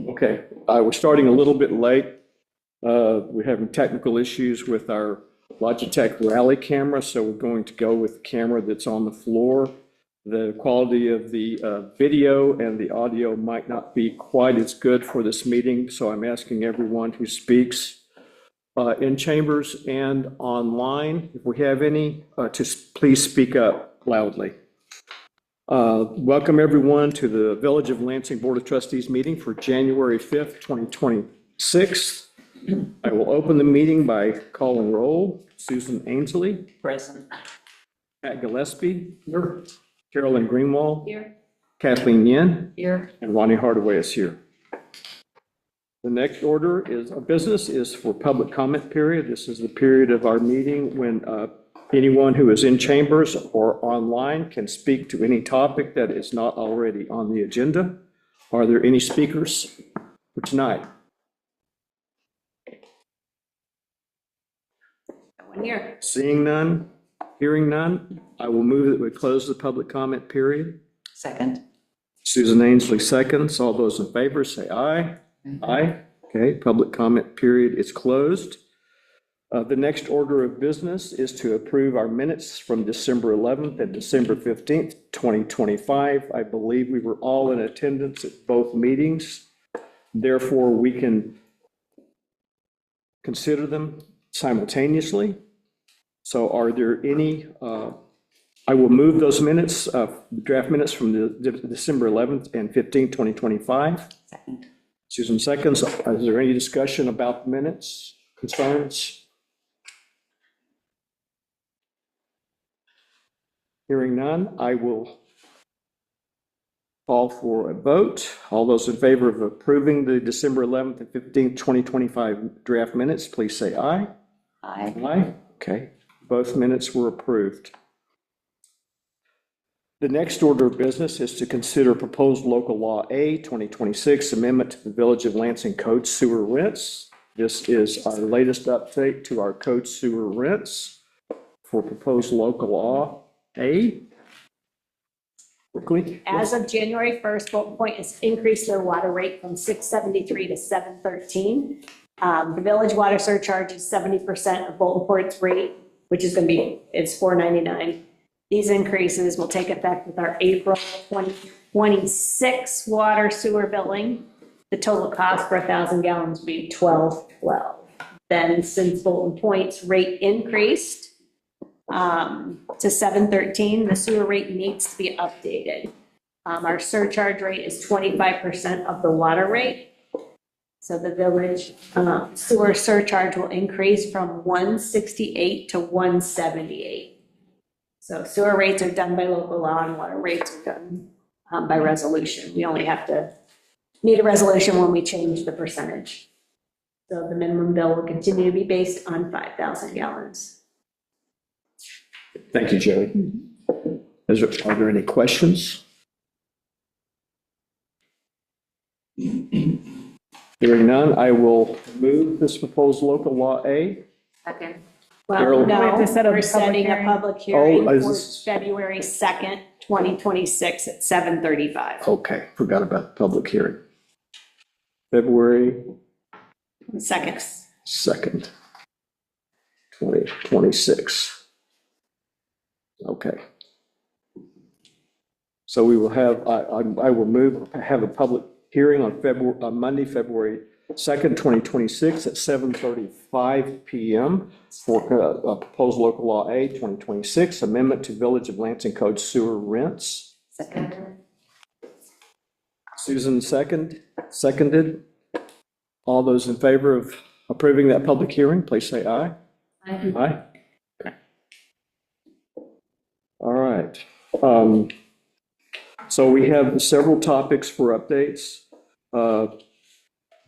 Okay, we're starting a little bit late. We're having technical issues with our Logitech Rally camera, so we're going to go with the camera that's on the floor. The quality of the video and the audio might not be quite as good for this meeting, so I'm asking everyone who speaks in chambers and online, if we have any, to please speak up loudly. Welcome everyone to the Village of Lansing Board of Trustees meeting for January 5th, 2026. I will open the meeting by calling roll. Susan Ainsley. Present. Pat Gillespie. Here. Carolyn Greenwald. Here. Kathleen Yin. Here. And Ronnie Hardaway is here. The next order of business is for public comment period. This is the period of our meeting when anyone who is in chambers or online can speak to any topic that is not already on the agenda. Are there any speakers for tonight? No one here. Seeing none, hearing none, I will move that we close the public comment period. Second. Susan Ainsley seconds. All those in favor say aye. Aye. Okay, public comment period is closed. The next order of business is to approve our minutes from December 11th and December 15th, 2025. I believe we were all in attendance at both meetings. Therefore, we can consider them simultaneously. So are there any, I will move those minutes, draft minutes from the December 11th and 15th, 2025. Second. Susan seconds. Is there any discussion about the minutes, concerns? Hearing none, I will call for a vote. All those in favor of approving the December 11th and 15th, 2025 draft minutes, please say aye. Aye. Aye. Okay, both minutes were approved. The next order of business is to consider proposed local law A 2026 amendment to the Village of Lansing Code Sewer Rents. This is our latest update to our code sewer rents for proposed local law A. Quickly. As of January 1st, Bolton Point has increased their water rate from $6.73 to $7.13. The village water surcharge is 70% of Bolton Point's rate, which is going to be, it's $4.99. These increases will take effect with our April 2026 water sewer billing. The total cost for 1,000 gallons will be $12.12. Then since Bolton Point's rate increased to $7.13, the sewer rate needs to be updated. Our surcharge rate is 25% of the water rate. So the village sewer surcharge will increase from $168 to $178. So sewer rates are done by local law and water rates are done by resolution. We only have to need a resolution when we change the percentage. So the minimum bill will continue to be based on 5,000 gallons. Thank you, Joey. Are there any questions? Hearing none, I will move this proposed local law A. Second. Well, Carol? no, We have to set a we're public setting a hearing. public hearing is for this- February 2nd, 2026 at 7:35. Okay, forgot about the public hearing. February Second. 2nd, 2026. Okay. So we will have, I will have a public hearing on Monday, February 2nd, 2026 at 7:35 p.m. for a proposed local law A 2026 amendment to Village of Lansing Code sewer rents. Second. Susan seconded. All those in favor of approving that public hearing, please say aye. Aye. Aye. Okay. All right. So we have several topics for updates.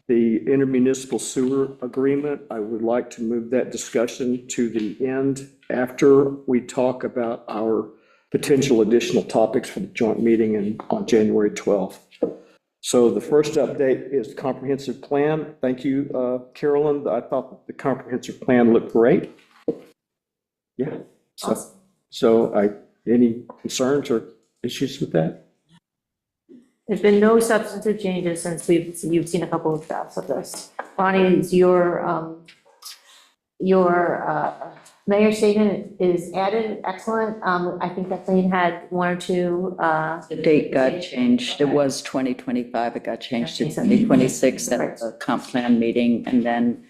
The intermunicipal sewer agreement, I would like to move that discussion to the end after we talk about our potential additional topics for the joint meeting on January 12th. So the first update is the comprehensive plan. Thank you, Carolyn. I thought the comprehensive plan looked great. Yeah. Awesome. So any concerns or issues with that? There's been no substantive changes since you've seen a couple of drafts of this. Bonnie, your mayor's statement is added, excellent. I think Kathleen had one or two, The date got changed. It was 2025. It got changed to 2026 at the comp plan meeting. And then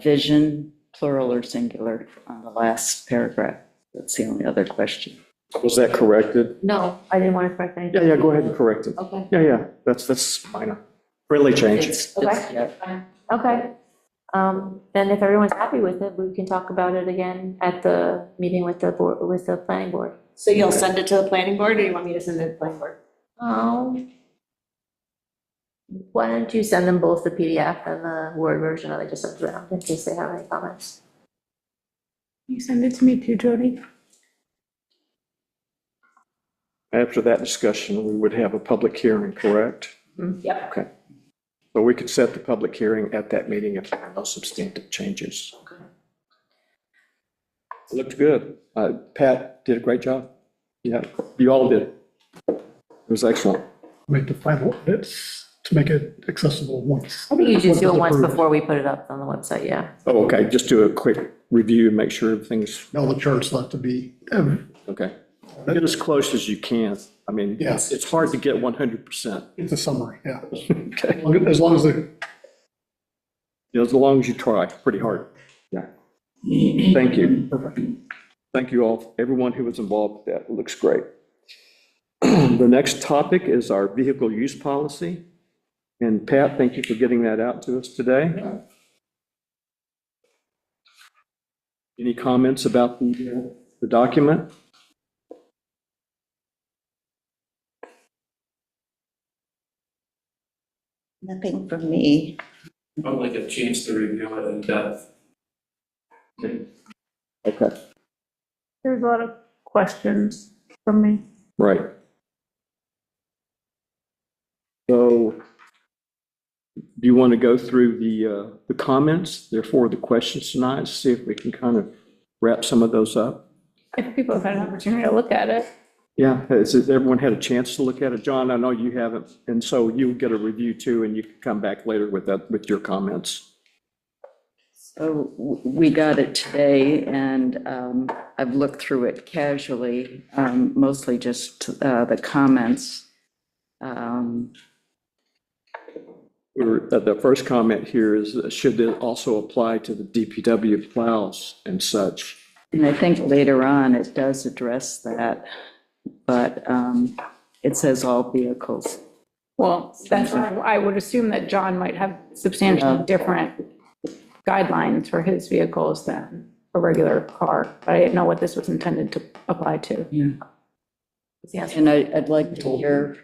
vision, plural or singular, on the last paragraph. That's the only other question. Was that corrected? no, I didn't want to correct anything. Yeah, go ahead and correct it. Okay. Yeah, that's minor. Friendly change. Okay. Yeah. Okay. Then if everyone's happy with it, we can talk about it again at the meeting with the board, with the planning board. So you'll send it to the planning board, or you want me to send it to the planning board? Why don't you send them both the PDF and the Word version, or they just send it around in case they have any comments? You send it to me too, Jody? After that discussion, we would have a public hearing, correct? Yep. Okay. So we could set the public hearing at that meeting if there are no substantive changes. It looked good. Pat did a great job. Yeah, you all did. It was excellent. Make the final edits to make it accessible once. I think you should do it once approved. before we put it up on the website, yeah. Oh, okay, just do a quick review and make sure everything's All the charts left to be, okay. Get as close as you can. I mean, Yes. it's hard to get 100%. it's a summary, yeah. Okay. As long as the, As long as you try, pretty hard. Yeah. Thank you. Thank you all, everyone who was involved with that. It looks great. The next topic is our vehicle use policy. And Pat, thank you for getting that out to us today. Any comments about the document? Nothing from me. I'd like a chance to review it in depth. Okay, There's a lot of questions from me. right. So do you want to go through the comments, therefore the questions tonight, see if we can kind of wrap some of those up? If people have had an opportunity to look at it. Yeah, has everyone had a chance to look at it? John, I know you haven't, and so you'll get a review too, and you can come back later with that, with your comments. So we got it today, and I've looked through it casually, mostly just the comments. The first comment here is, should it also apply to the DPW plows and such? And I think later on, it does address that, but it says all vehicles. Well, that's, I would assume that John might have substantially different guidelines for his vehicles than a regular car, but I didn't know what this was intended to apply to. Yeah. And I'd like to hear,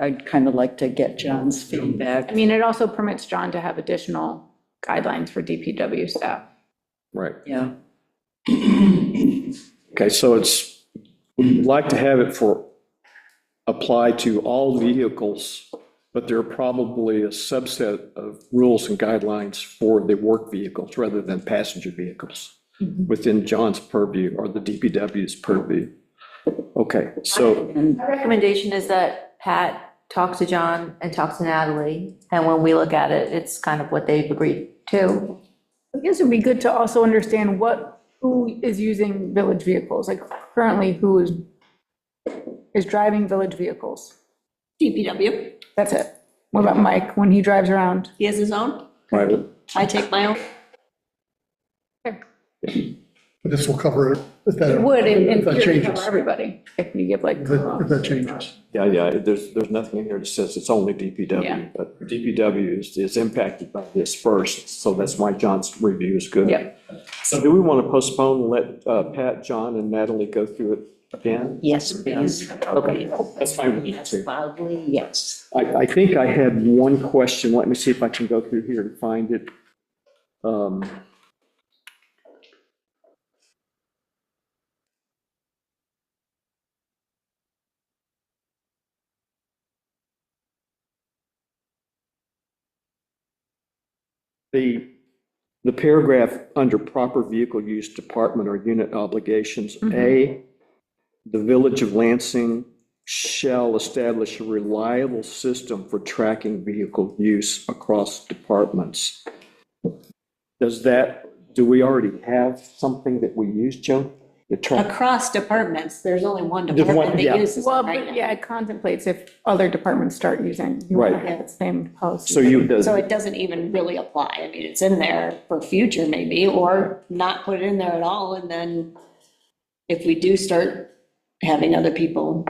I'd kind of like to get John's feedback. I mean, it also permits John to have additional guidelines for DPW staff. Right. Yeah. Okay, so we'd like to have it apply to all vehicles, but there are probably a subset of rules and guidelines for the work vehicles rather than passenger vehicles within John's purview or the DPW's purview. Okay, so, And My recommendation is that Pat talks to John and talks to Natalie, and when we look at it, it's kind of what they've agreed to. I guess it'd be good to also understand who is using village vehicles, like currently who is driving village vehicles. DPW. That's it. What about Mike, when he drives around? He has his own. right, I take my own. but this will cover it if that. It would, in If that theory, cover changes. everybody, if you give like. If that changes. yeah, there's nothing in here that says it's only Yeah. DPW, but DPW is impacted by this first, so that's why John's review is good. Yep. So do we want to postpone and let Pat, John, and Natalie go through it again? Yes, please. Okay, that's fine with me too. Loudly, yes. I think I had one question. Let me see if I can go through here and find it. The paragraph under proper vehicle use department or unit obligations, A, the Village of Lansing shall establish a reliable system for tracking vehicle use across departments. Do we already have something that we use, Joe? To track? Across departments, there's only one There's one, department yeah. that uses it Well, right but now. yeah, it contemplates if other departments start using, you want to Right. have the same policy. So you, So it doesn't even really apply. I mean, it's in there for future maybe, or not put it in there at all. And then if we do start having other people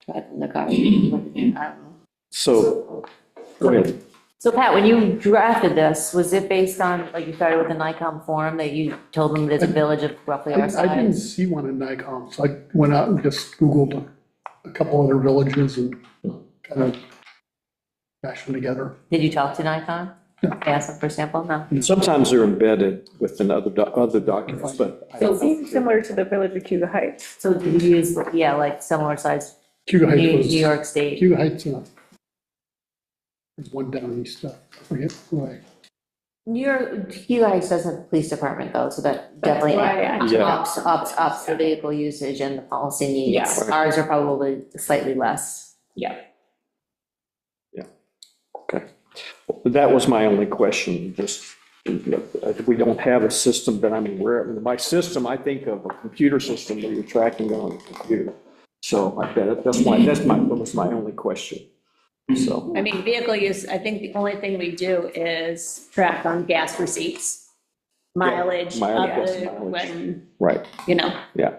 driving the car, I don't know. so, go ahead. So Pat, when you drafted this, was it based on, like, you started with the NICOM form that you told them there's a village of roughly our I didn't size? see one in Nikon, so I went out and just Googled a couple other villages and kind of mashed them together. Did you talk to NICOM? Ask them for sample? No. Sometimes they're embedded within other documents, but It seems similar to the Village of Cuba Heights. So did you use, yeah, like similar size, Cuba New Heights was. New York State? Cuba Heights, there's one down east, I forget why. New York, Cuba Heights does have a police department though, so that definitely why I- Yeah. ups the vehicle usage and the policy needs. Yeah. Ours are probably slightly less. okay. That was my only question, just, we don't have a system that I'm aware of. By system, I think of a computer system where you're tracking on a computer. So I bet that was my only question. So, I mean, vehicle use, I think the only thing we do is track on gas receipts, mileage, mileage, of the, mileage. when, right, you know, yeah.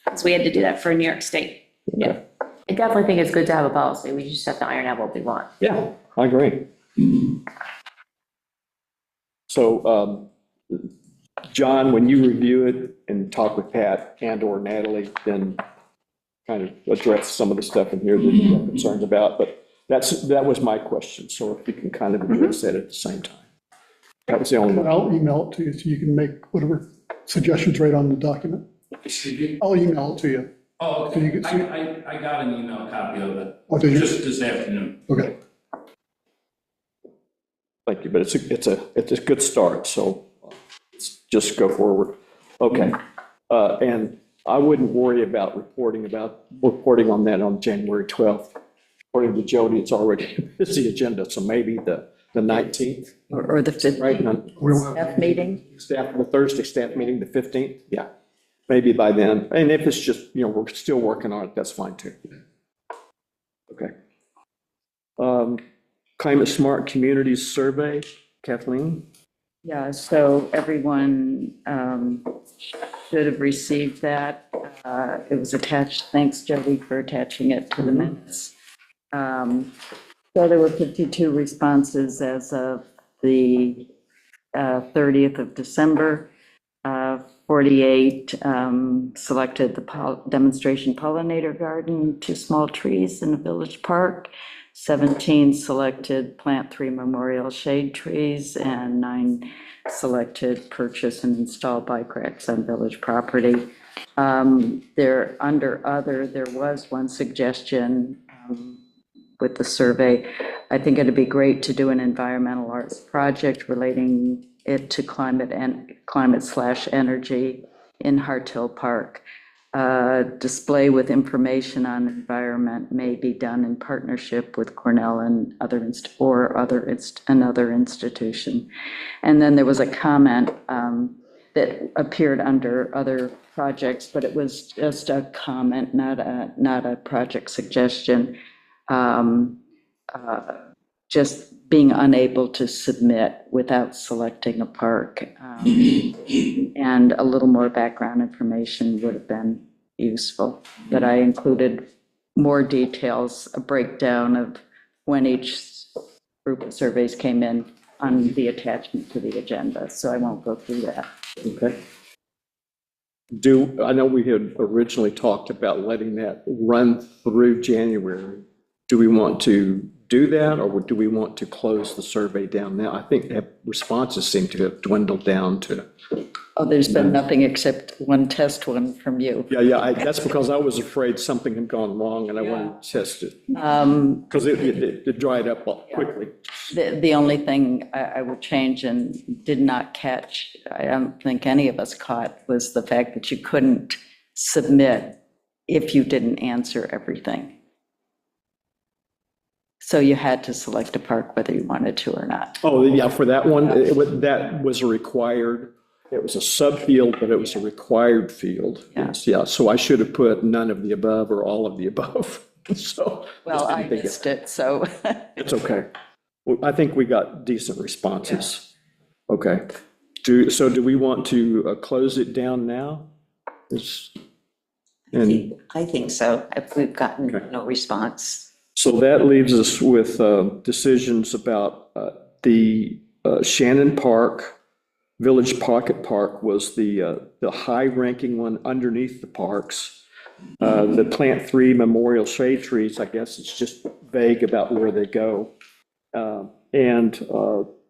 because we had to do that for New York State. Okay. I definitely think it's good to have a policy. We just have to iron out what we want. Yeah, I agree. So, John, when you review it and talk with Pat and/or Natalie, then kind of address some of the stuff in here that you have concerns about, but that was my question, so if you can kind of address that at the same time. That was the only But one. I'll email it to you so you can make whatever suggestions right on the document. I'll email it to you. Oh, So you okay, can see- I got an email copy of it, Oh, did you? just this afternoon. Okay. Thank you, but it's a good start, so let's just go forward. Okay. And I wouldn't worry about reporting on that on January 12th. According to Jody, it's already a busy agenda, so maybe the 19th, Or the fifth right? staff meeting. The Thursday staff meeting, the 15th, yeah. Maybe by then, and if it's just, we're still working on it, that's fine too. Okay. Climate Smart Communities Survey, Kathleen? Yeah, so everyone should have received that. It was attached, thanks Jody for attaching it to the minutes. So there were 52 responses as of the 30th of December. 48 selected the demonstration pollinator garden, 2 small trees in a village park. 17 selected plant 3 memorial shade trees, and 9 selected purchase and install bike racks on village property. There, under other, there was one suggestion with the survey. I think it'd be great to do an environmental arts project relating it to climate/energy in Harthill Park. Display with information on environment may be done in partnership with Cornell and another institution. And then there was a comment that appeared under other projects, but it was just a comment, not a project suggestion. Just being unable to submit without selecting a park. And a little more background information would have been useful. But I included more details, a breakdown of when each group of surveys came in on the attachment to the agenda, so I won't go through that. Okay. I know we had originally talked about letting that run through January. Do we want to do that, or do we want to close the survey down now? I think that responses seem to have dwindled down to. Oh, there's been nothing except one test one from you. Yeah, that's because I was afraid something had gone wrong and I wanted to test it. Because it dried up quickly. The only thing I would change and did not catch, I don't think any of us caught, was the fact that you couldn't submit if you didn't answer everything. So you had to select a park whether you wanted to or not. Oh, yeah, for that one, that was a required, it was a subfield, but it was a required field. Yeah. Yes, yeah, so I should have put none of the above or all of the above, so. Well, I missed it, so. It's okay. Well, I think we got decent responses. Okay. So do we want to close it down now? And I think so, if we've gotten Okay. no response. so that leaves us with decisions about the Shannon Park, Village Pocket Park was the high-ranking one underneath the parks. The Plant 3 Memorial Shade Trees, I guess it's just vague about where they go. And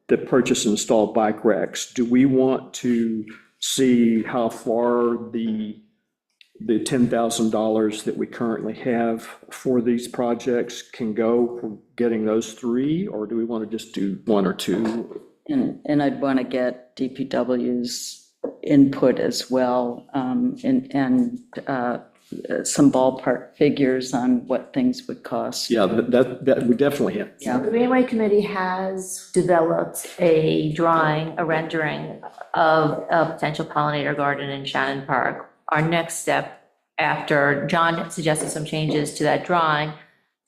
the purchase and install bike racks. Do we want to see how far the $10,000 that we currently have for these projects can go for getting those three? Or do we want to just do one or two? And I'd want to get DPW's input as well, and some ballpark figures on what things would cost. Yeah, that we definitely have. Yeah. The Greenway Committee has developed a drawing, a rendering of a potential pollinator garden in Shannon Park. Our next step, after John suggested some changes to that drawing,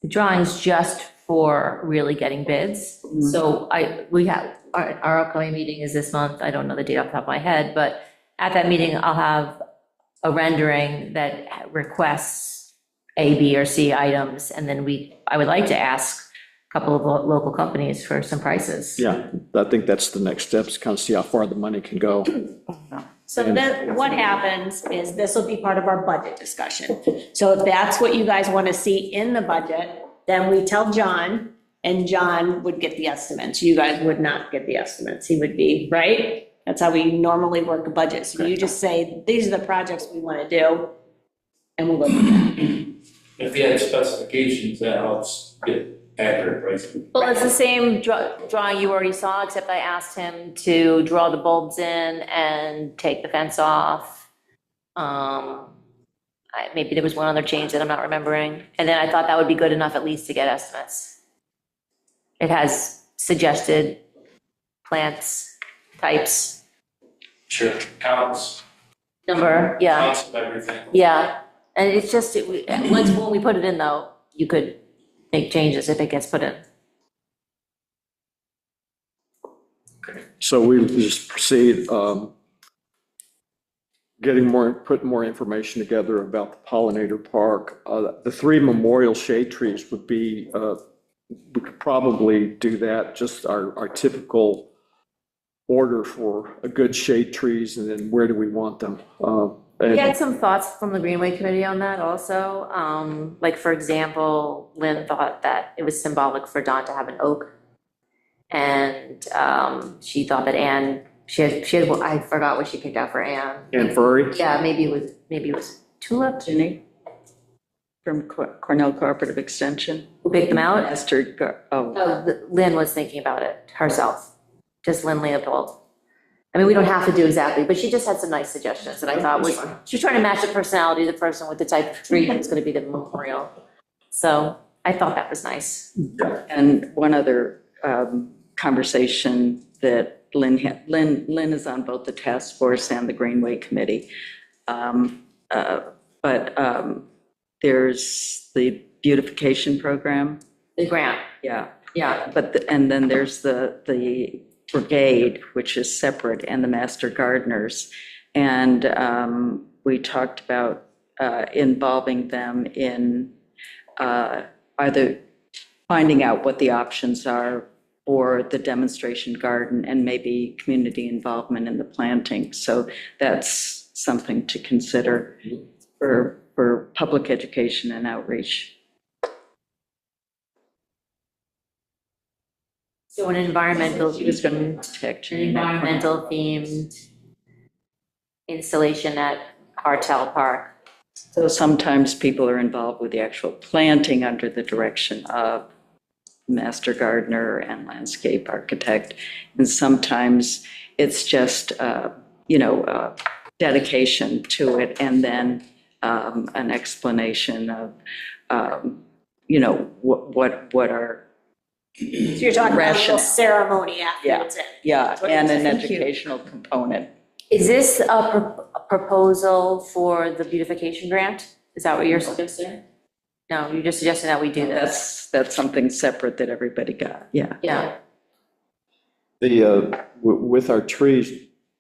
the drawing is just for really getting bids. So we have, our upcoming meeting is this month. I don't know the date off the top of my head, but at that meeting, I'll have a rendering that requests A, B, or C items, and then I would like to ask a couple of local companies for some prices. Yeah, I think that's the next steps, kind of see how far the money can go. So then what happens is this will be part of our budget discussion. So if that's what you guys want to see in the budget, then we tell John, and John would get the estimates. You guys would not get the estimates. He would be, right? That's how we normally work a budget. So you just say, these are the projects we want to do, and we'll go from there. If you had specifications, that helps get accurate pricing. Well, it's the same drawing you already saw, except I asked him to draw the bulbs in and take the fence off. Maybe there was one other change that I'm not remembering. And then I thought that would be good enough at least to get estimates. It has suggested plants, types, Sure, counts, number, yeah, counts of everything. yeah. And it's just, once, when we put it in though, you could make changes if it gets put in. So we just proceed, putting more information together about the pollinator park. The 3 memorial shade trees would be, we could probably do that, just our typical order for a good shade trees, and then where do we want them? We had some thoughts from the Greenway Committee on that also. Like, for example, Lynn thought that it was symbolic for Don to have an oak. And she thought that Anne, she had, I forgot what she picked out for Anne. And furry? Yeah, maybe it was tulip. Ginny from Cornell Cooperative Extension. Who picked them out? Lynn was thinking about it herself, just Lynn Leopold. I mean, we don't have to do exactly, but she just had some nice suggestions that I thought was, she was trying to match the personality of the person with the type of tree that's going to be the memorial. So I thought that was nice. And one other conversation that Lynn had, Lynn is on both the task force and the Greenway Committee. But there's the beautification program. The grant, Yeah. yeah. But, and then there's the brigade, which is separate, and the master gardeners. And we talked about involving them in either finding out what the options are for the demonstration garden and maybe community involvement in the planting. So that's something to consider for public education and outreach. So an environmental, Protection. environmental themed installation at Hartel Park. So sometimes people are involved with the actual planting under the direction of master gardener and landscape architect. And sometimes it's just, dedication to it. And then an explanation of, what are, So you're talking about a little Rationale. ceremony after Yeah. it's in. yeah, That's what and you're an saying. educational component. Is this a proposal for the beautification grant? Is that what you're suggesting? No, you're just suggesting that we do this. That's something separate that everybody got, yeah. Yeah. With our trees,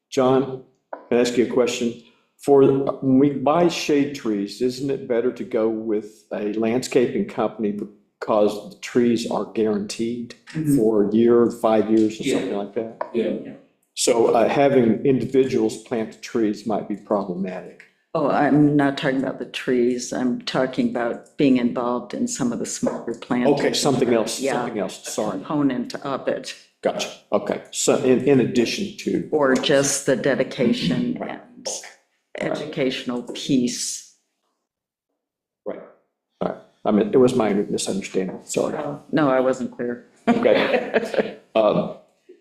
John, can I ask you a question? When we buy shade trees, isn't it better to go with a landscaping company because the trees are guaranteed for a year, 5 years, or something like that? Yeah. So having individuals plant the trees might be problematic. Oh, I'm not talking about the trees, I'm talking about being involved in some of the smaller plantings. Okay, something else, Yeah. sorry. Component of it, Gotcha, okay. So in addition to, or just the dedication and educational piece. right, all right. I mean, it was my misunderstanding, sorry. No, I wasn't clear. Okay.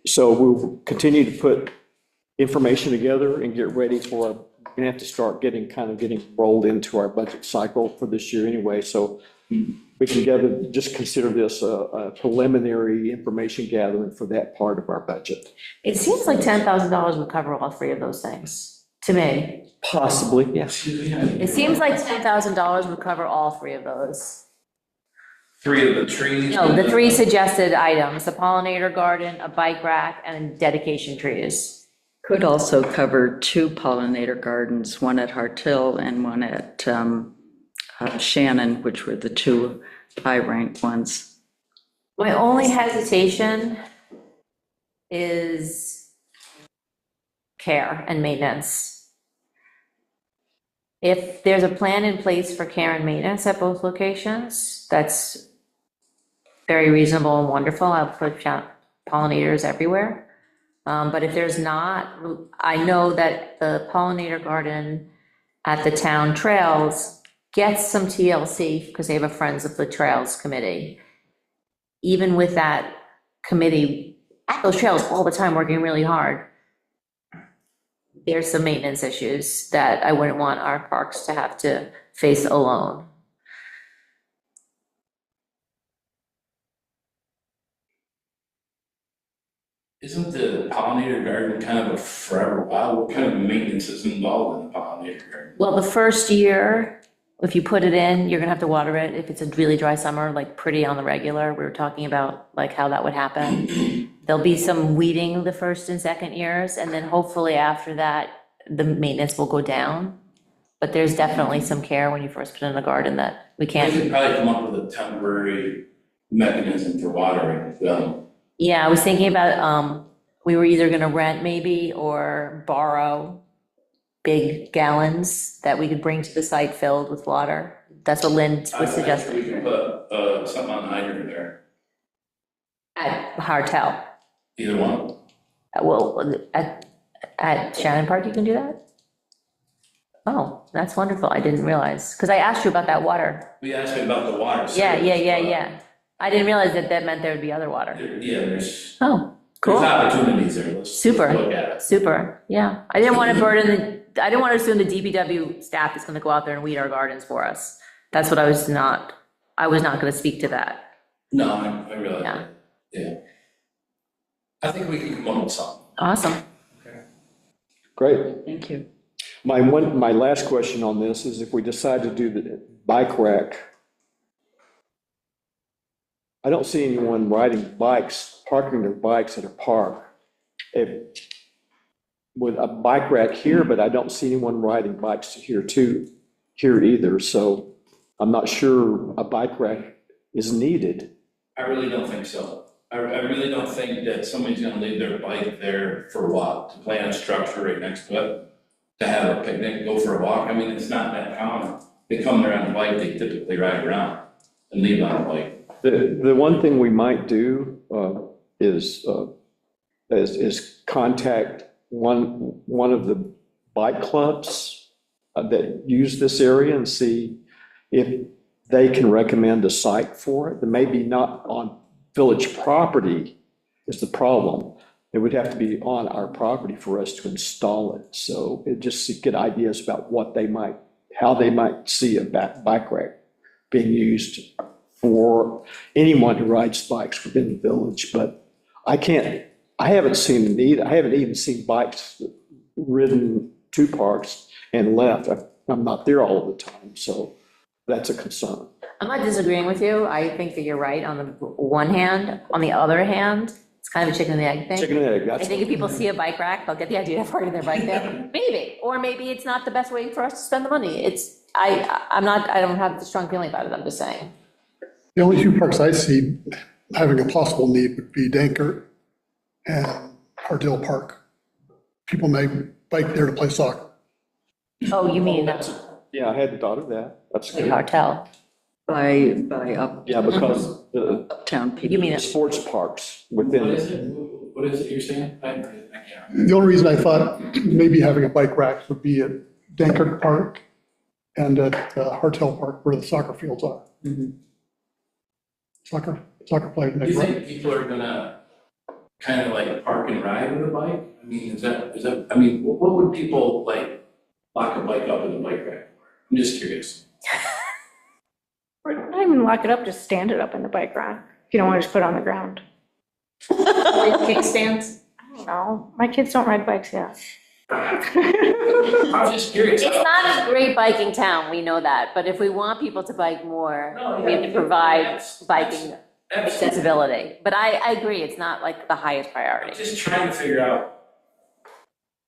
So we'll continue to put information together and get ready for, we're gonna have to start getting rolled into our budget cycle for this year anyway, so we can just consider this a preliminary information gathering for that part of our budget. It seems like $10,000 would cover all three of those things, to me. Possibly, yes. It seems like $10,000 would cover all three of those. 3 of the trees. No, the three suggested items, the pollinator garden, a bike rack, and dedication trees. Could also cover 2 pollinator gardens, one at Hartill and one at Shannon, which were the 2 high-ranked ones. My only hesitation is care and maintenance. If there's a plan in place for care and maintenance at both locations, that's very reasonable and wonderful. I'll put pollinators everywhere. But if there's not, I know that the pollinator garden at the town trails gets some TLC because they have a Friends of the Trails committee. Even with that committee at those trails all the time working really hard, there's some maintenance issues that I wouldn't want our parks to have to face alone. Isn't the pollinator garden kind of a forever wild? What kind of maintenance is involved in the pollinator garden? Well, the first year, if you put it in, you're gonna have to water it. If it's a really dry summer, like pretty on the regular, we were talking about like how that would happen. There'll be some weeding the first and second years, and then hopefully after that, the maintenance will go down. But there's definitely some care when you first put in a garden that we We could can't. probably come up with a temporary mechanism for watering as well. Yeah, I was thinking about, we were either gonna rent maybe or borrow big gallons that we could bring to the site filled with water. That's what Lynn was We suggesting could put something on the hydrant there, at Hartel. either one. Well, at Shannon Park, you can do that? Oh, that's wonderful. I didn't realize, because I asked you about that water. We asked me about the water. Yeah. I didn't realize that that meant there would be other water. Yeah, there's Oh, cool. opportunities there. Let's Super. look at it. Super, yeah. I didn't want to burden I didn't want to assume the DPW staff is going to go out there and weed our gardens for us. That's what I was not going to speak to that. No, I realize Yeah. that, yeah. I think we can come up with something. Awesome. Great. Thank you. My last question on this is if we decide to do the bike rack, I don't see anyone riding bikes, parking their bikes at a park with a bike rack here, but I don't see anyone riding bikes here either. So I'm not sure a bike rack is needed. I really don't think so. I really don't think that somebody's gonna leave their bike there for what? To plant a structure right next to it? To have a picnic, go for a walk? I mean, it's not that common. They come there on a bike, they typically ride around and leave on a bike. The one thing we might do is contact one of the bike clubs that use this area and see if they can recommend a site for it. That maybe not on village property is the problem. It would have to be on our property for us to install it. So it just to get ideas about what they might how they might see a bike rack being used for anyone who rides bikes within the village, but I haven't seen the need, I haven't even seen bikes ridden to parks and left. I'm not there all the time, so that's a concern. I'm not disagreeing with you. I think that you're right on the one hand. On the other hand, it's kind of a chicken and egg thing. Chicken and egg, I that's, think if people see a bike rack, they'll get the idea of parking their bike there. Maybe, or maybe it's not the best way for us to spend the money. I don't have a strong feeling about it, I'm just saying. The only two parks I see having a possible need would be Dankert and Hardell Park. People may bike there to play soccer. Oh, you mean yeah, I hadn't thought of that. That's good. cartel? By up Yeah, because the uptown people. You mean sports parks What within, is it? What is it you're saying? I can't. The only reason I thought maybe having a bike rack would be at Dankert Park and at Hartel Park where the soccer fields are. Mhm. Soccer players. Do you think people are gonna kind of like park and ride with a bike? I mean, is that, I mean, what would people like lock a bike up in a bike rack for? I'm just curious. Or not even lock it up, just stand it up in the bike rack, if you don't want to just put it on the ground. Kickstands? I don't know, my kids don't ride bikes yet. I'm just curious. It's not a great biking town, we know that, but if we want people to bike more, No, we have to yeah, provide that's- biking Absolutely. accessibility. But I agree, it's not like the highest I'm priority. just trying to figure out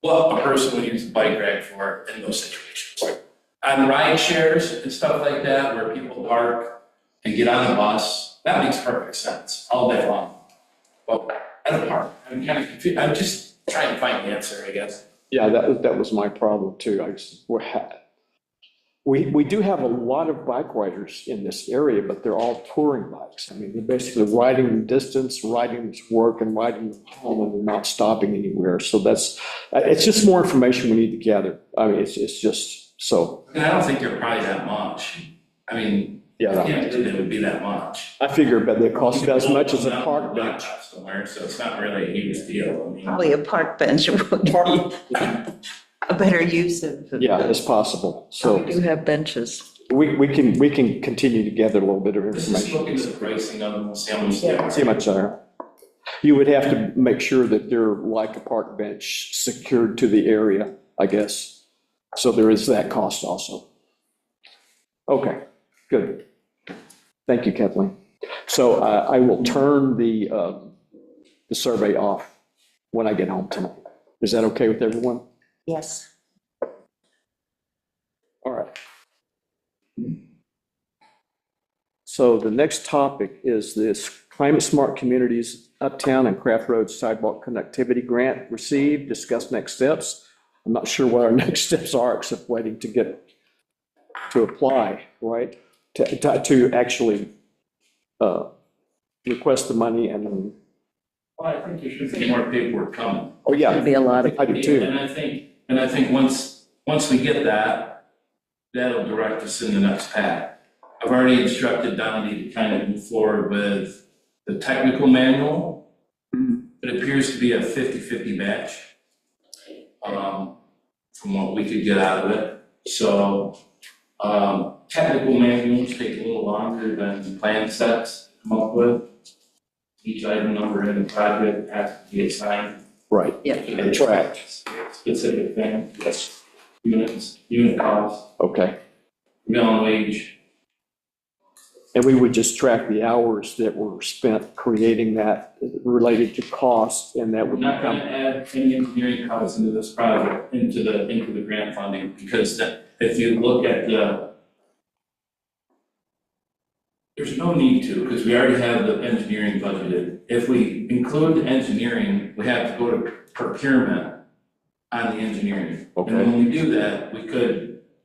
what a person would use a bike rack for in those situations. On ride shares and stuff like that, where people park and get on a bus, that makes perfect sense all day long. But at a park, I'm kind of confused, I'm just trying to find the answer, I guess. yeah, that was my problem too. We do have a lot of bike riders in this area, but they're all touring bikes. I mean, they're basically riding the distance, riding to work and riding home, and they're not stopping anywhere. So it's just more information we need to gather. I mean, it's just, so, And I don't think they're probably that much. I mean, I yeah. can't believe it would be that much. I figure, but they cost as much as a park bench. Somewhere, so it's not really a huge deal. I mean, Probably a park bench would be a better use of. Yeah, it's possible. So We do have benches. we can continue to gather a little bit of let's just look information. into the pricing of them, see how much they are. See how much they are. You would have to make sure that they're like a park bench secured to the area, I guess. So there is that cost also. Okay, good. Thank you, Kathleen. So I will turn the survey off when I get home tonight. Is that okay with everyone? Yes. All right. So the next topic is this Climate Smart Communities Uptown and Craft Road Sidewalk Connectivity Grant received, discuss next steps. I'm not sure what our next steps are, except waiting to get, to apply, right? To actually request the money and then, Well, I think there should be more paperwork coming. oh, yeah, There'll be a lot of, I do too. And I think once we get that, that'll direct us in the next path. I've already instructed Donnie to kind of move forward with the technical manual. It appears to be a 50-50 match, from what we could get out of it. So, technical manuals take a little longer than plan sets to come up with. Each item number in the project has to be assigned. Right, yeah. and tracked. Specific thing, yes, unit cost, Okay. minimum wage. And we would just track the hours that were spent creating that related to cost, and that We're would not become. gonna add any engineering costs into this project, into the grant funding, because if you look at there's no need to, because we already have the engineering budgeted. If we include the engineering, we have to go to procurement on the engineering. Okay. And when we do that,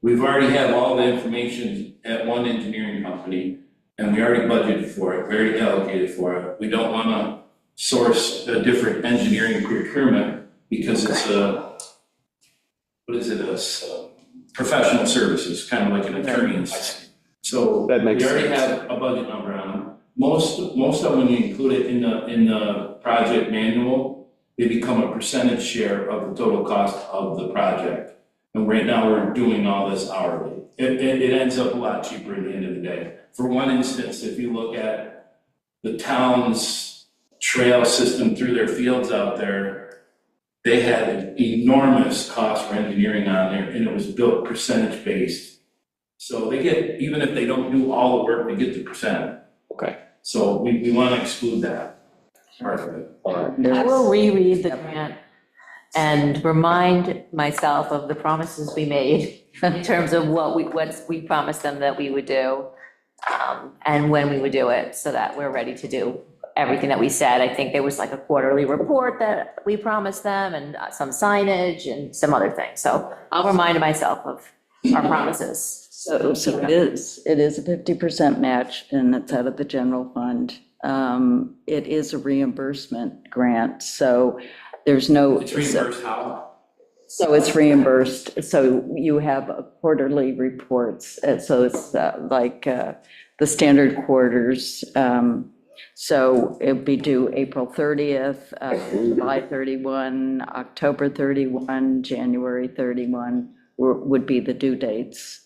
we've already have all the information at one engineering company, and we already budgeted for it, we already allocated for it. We don't wanna source a different engineering procurement, because it's professional services, kind of like an attorney's. So That makes we already sense. have a budget number on them. Most of when you include it in the project manual, they become a percentage share of the total cost of the project. And right now, we're doing all this hourly. It ends up a lot cheaper at the end of the day. For one instance, if you look at the town's trail system through their fields out there, they had an enormous cost for engineering on there, and it was built percentage based. So they get, even if they don't do all the work, they get the percent. Okay. So we want to exclude that part of it. I will reread the grant and remind myself of the promises we made in terms of what we promised them that we would do, and when we would do it, so that we're ready to do everything that we said. I think there was like a quarterly report that we promised them, and some signage and some other things. So I'll remind myself of our promises. So it is a 50% match, and it's out of the general fund. It is a reimbursement grant, so there's no. It's reimbursed how? So it's reimbursed, so you have quarterly reports, so it's like the standard quarters. So it'd be due April 30th, July 31, October 31, January 31 would be the due dates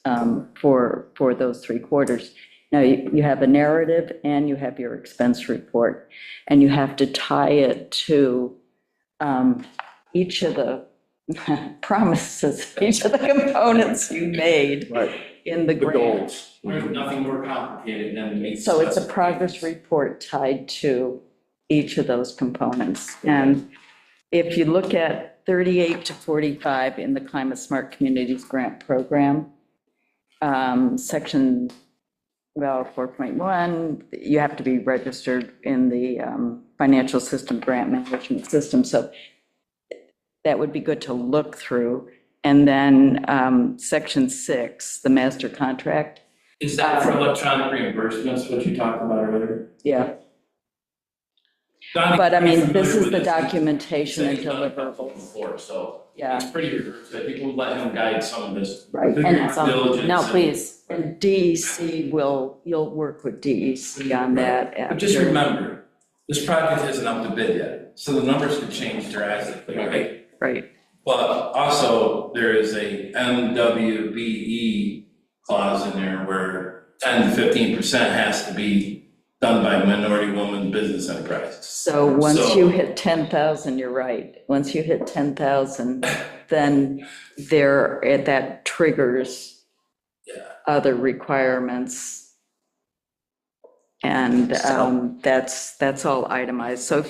for those 3 quarters. Now, you have a narrative and you have your expense report, and you have to tie it to each of the promises, each of the components you made in the The grant. goals. There's nothing more complicated than to make. So it's a progress report tied to each of those components. And if you look at 38 to 45 in the Climate Smart Communities Grant Program, section, 4.1, you have to be registered in the financial system grant management system. So that would be good to look through. And then section 6, the master contract. Is that for electronic reimbursements, what you talked about earlier? Yeah. Donnie, But I mean, I'm this familiar is with the this. documentation and He's done it deliverables. before, so Yeah. it's pretty rigorous. I think we'll let him guide some of this. Right. Due And diligence No, and- please. And DEC you'll work with DEC on that. But just after. remember, this project isn't up to bid yet, so the numbers could change drastically, right? Right, But also, there is a MWBE clause in there where 10 to 15% has to be done by minority woman business enterprises. so once So- you hit 10,000, you're right, once you hit 10,000, then that triggers Yeah. other requirements. And that's all itemized. So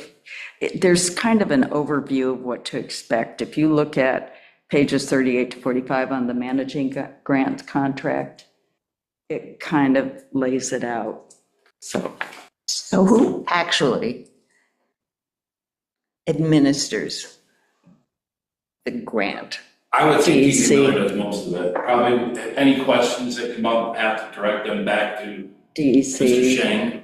there's kind of an overview of what to expect. If you look at pages 38 to 45 on the managing grant contract, it kind of lays it out. So who actually administers the grant? I would think DEC. DEC Miller does most of it. Probably any questions that come up, have to direct them back to Mr. DEC. Shang.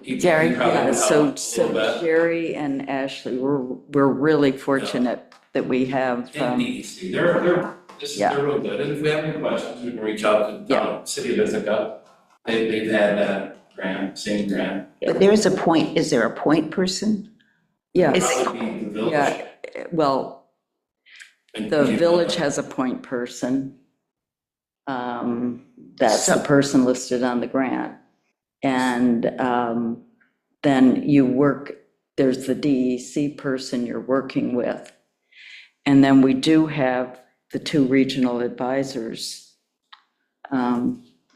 He Jerry, probably Yeah, would so help a little bit. Jerry and Ashley, we're really fortunate that we have, And DEC, they're Yeah. real good. And if we have any questions, we can reach out to the Yeah. town, city of Ithaca. They've had that grant, same grant. But there is a point, is there a point person? yeah, Is- Probably be the village. yeah, well, And the people- village has a point person. That's the person listed on the grant. And then there's the DEC person you're working with. And then we do have the 2 regional advisors,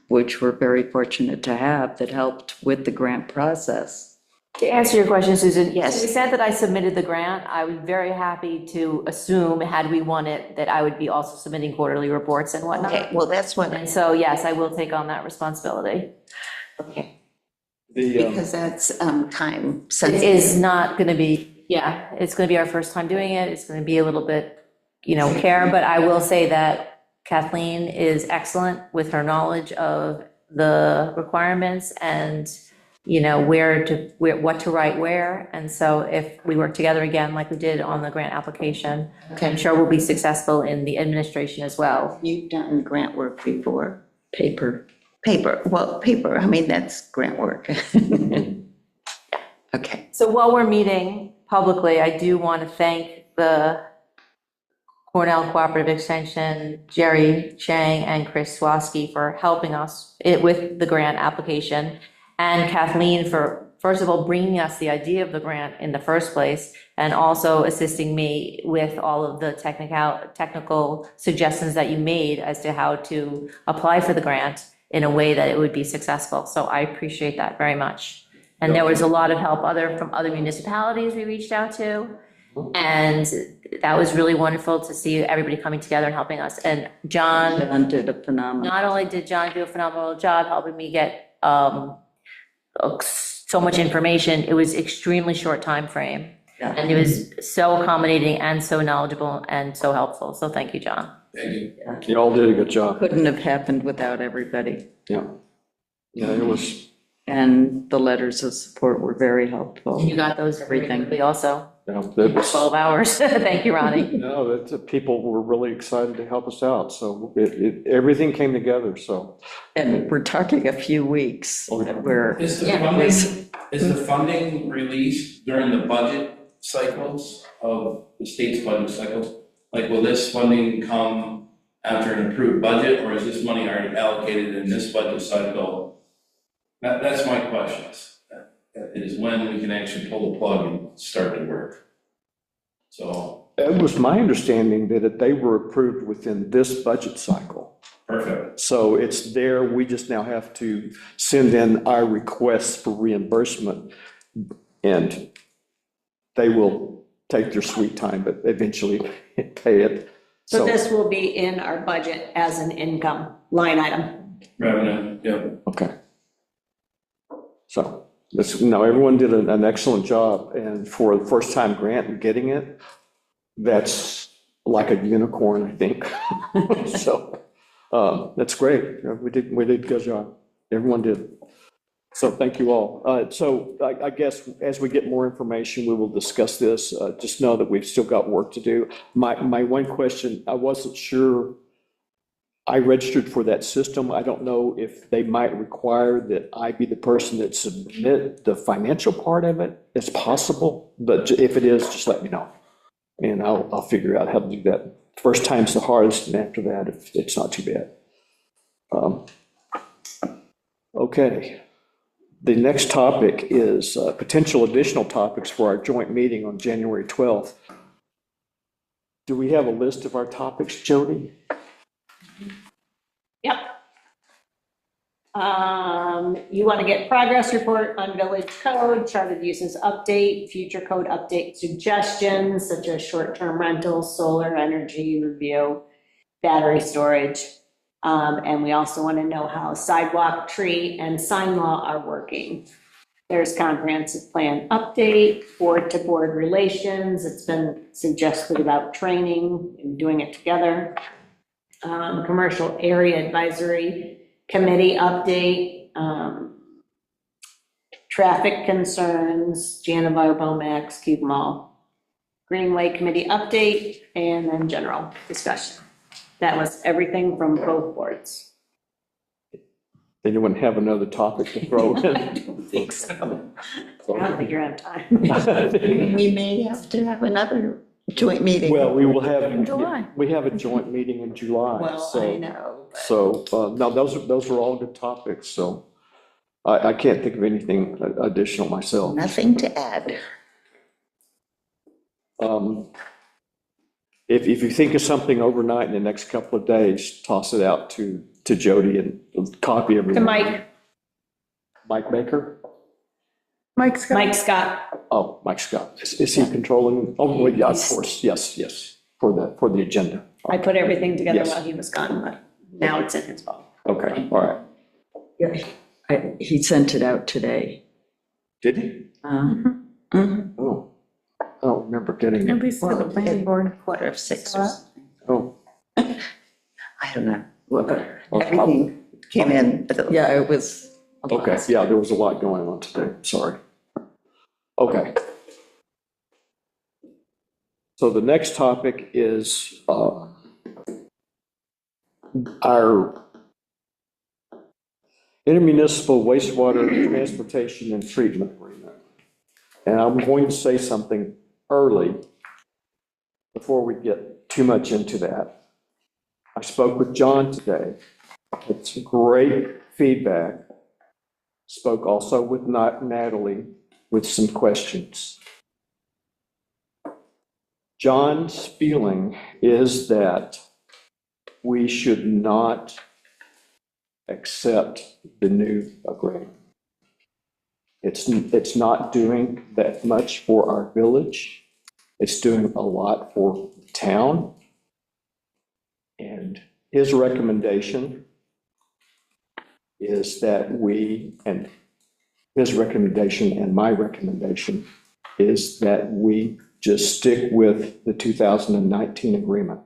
which we're very fortunate to have, that helped with the grant process. To answer your question, Susan, Yes. to the extent that I submitted the grant, I was very happy to assume, had we won it, that I would be also submitting quarterly reports and Okay, whatnot. well, that's what, And so, yes, I will take on that responsibility. okay, The, because that's time It sensitive. is not going to be, yeah, it's going to be our first time doing it. It's going to be a little bit, care, but I will say that Kathleen is excellent with her knowledge of the requirements and, what to write where. And so if we work together again, like we did on the grant application, I'm Okay, sure we'll be successful in the administration as well. you've done grant work before. Paper. Paper, I mean, that's grant work. Okay, So while we're meeting publicly, I do want to thank the Cornell Cooperative Extension, Jerry Chang and Chris Swasky for helping us with the grant application, and Kathleen for, first of all, bringing us the idea of the grant in the first place, and also assisting me with all of the technical suggestions that you made as to how to apply for the grant in a way that it would be successful. So I appreciate that very much. And there was a lot of help from other municipalities we reached out to. And that was really wonderful to see everybody coming together and helping us. And John, John did a phenomenal. not only did John do a phenomenal job helping me get so much information, it was extremely short time frame. Yeah. And it was so accommodating and so knowledgeable and so helpful. So thank you, John. Thank you. You all did a good job. Couldn't have happened without everybody. Yeah. Yeah, it was, And the letters of support were very helpful. You got those Everything. everything also, it was. 12 hours. Thank you, Ronnie. No, people were really excited to help us out, so everything came together, so. And we're talking a few weeks that we're, Is the Yeah. funding, is the funding released during the budget cycles of the state's budget cycles? Like, will this funding come after an approved budget, or is this money already allocated in this budget cycle? That's my question, is when we can actually pull the plug and start to work. So, It was my understanding that they were approved within this budget cycle. perfect. So it's there, we just now have to send in our requests for reimbursement, and they will take their sweet time, but eventually pay it. So this will be in our budget as an income line item. Revenue, yep. Okay. So, everyone did an excellent job, and for the first time grant and getting it, that's like a unicorn, I think. So, that's great. We did a good job. Everyone did. So thank you all. So I guess as we get more information, we will discuss this. Just know that we've still got work to do. My one question, I wasn't sure, I registered for that system. I don't know if they might require that I be the person that submit the financial part of it. It's possible, but if it is, just let me know. And I'll figure out how to do that. First time's the hardest, and after that, it's not too bad. Okay. The next topic is potential additional topics for our joint meeting on January 12th. Do we have a list of our topics, Jody? Yep. You want to get progress report on village code, chartered uses update, future code update suggestions such as short-term rentals, solar energy review, battery storage. And we also want to know how sidewalk, tree, and sign law are working. There's comprehensive plan update, board-to-board relations. It's been suggested about training and doing it together. Commercial area advisory committee update, traffic concerns, Janivar, Bomax, Cube Mall, Greenway committee update, and then general discussion. That was everything from both boards. Anyone have another topic to throw in? I don't think so. I don't think you're out of time. We may have to have another joint meeting. Well, we will have, In July. we have a joint meeting in July. Well, so- I know. but- So, no, those are all good topics, so I can't think of anything additional myself. Nothing to add. If you think of something overnight in the next couple of days, toss it out to Jody and copy everyone. To Mike, Mike Baker? Mike Scott. Mike Scott. Oh, Mike Scott. Is he controlling? Oh, well, yeah, of course, yes, for the agenda. I put everything together Yes. while he was gone, but now it's in his phone. Okay, all right. yeah, he sent it out today. Did he? Mhm. Oh, I don't remember getting At it. least for the planning board. 5:45 or something. Oh. I don't know. Well, Well, everything came in. Yeah, it was. a lot. Okay, yeah, there was a lot going on today, sorry. Okay. So the next topic is our intermunicipal wastewater transportation and treatment agreement. And I'm going to say something early before we get too much into that. I spoke with John today. It's great feedback. Spoke also with Natalie with some questions. John's feeling is that we should not accept the new agreement. It's not doing that much for our village. It's doing a lot for the town. And his recommendation is that his recommendation and my recommendation is that we just stick with the 2019 agreement.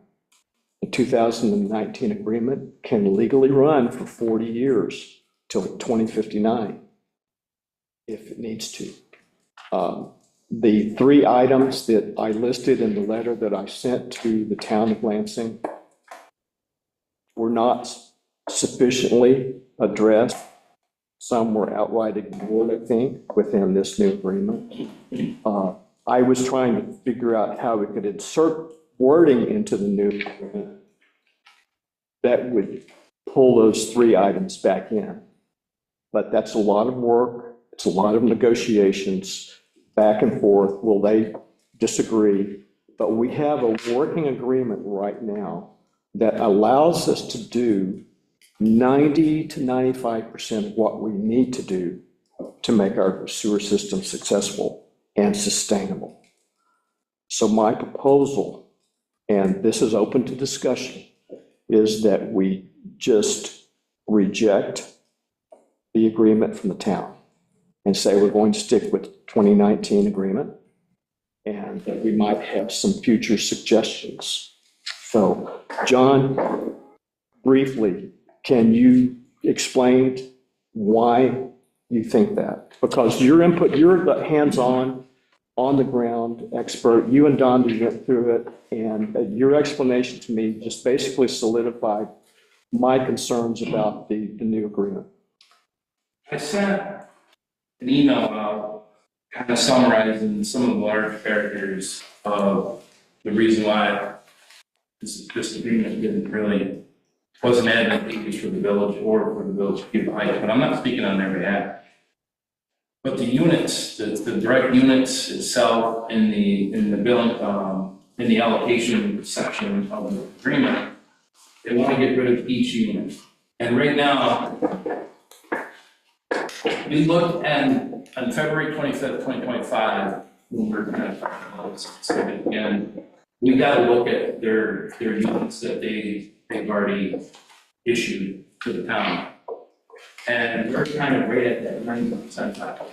The 2019 agreement can legally run for 40 years till 2059 if it needs to. The 3 items that I listed in the letter that I sent to the town of Lansing were not sufficiently addressed. Some were outright ignored, I think, within this new agreement. I was trying to figure out how we could insert wording into the new agreement that would pull those 3 items back in. But that's a lot of work. It's a lot of negotiations back and forth. Will they disagree? But we have a working agreement right now that allows us to do 90 to 95% of what we need to do to make our sewer system successful and sustainable. So my proposal, and this is open to discussion, is that we just reject the agreement from the town and say we're going to stick with 2019 agreement and that we might have some future suggestions. So, John, briefly, can you explain why you think that? Because your input, you're the hands-on, on-the-ground expert. You and Don went through it, and your explanation to me just basically solidified my concerns about the new agreement. I sent an email out kind of summarizing some of the large characters of the reason why this agreement wasn't advantageous for the village or for the village people. But I'm not speaking on their behalf. But the units, the direct units itself in the billing, in the allocation section of the agreement, they want to get rid of each unit. And right now, we looked at on February 25th, 2025, when we're kind of talking about this again, we got to look at their units that they've already issued to the town. And we're kind of right at that 90% level.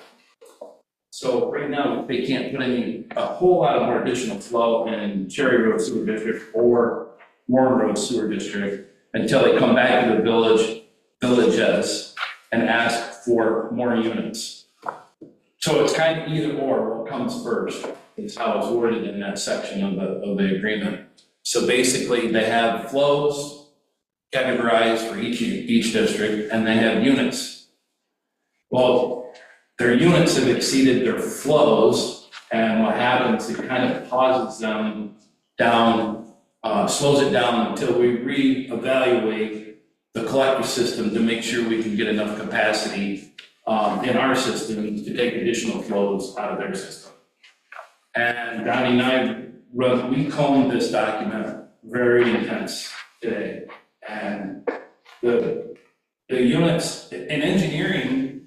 So right now, they can't put a whole lot of more additional flow in Cherry Road Sewer District or Warren Road Sewer District until they come back to the villages and ask for more units. So it's kind of either or, what comes first is how it's worded in that section of the agreement. So basically, they have flows categorized for each district, and they have units. Well, their units have exceeded their flows, and what happens, it kind of pauses them down, slows it down until we reevaluate the collector system to make sure we can get enough capacity in our system to take additional flows out of their system. And Donnie and I, we combed this document very intense today. And the units in engineering,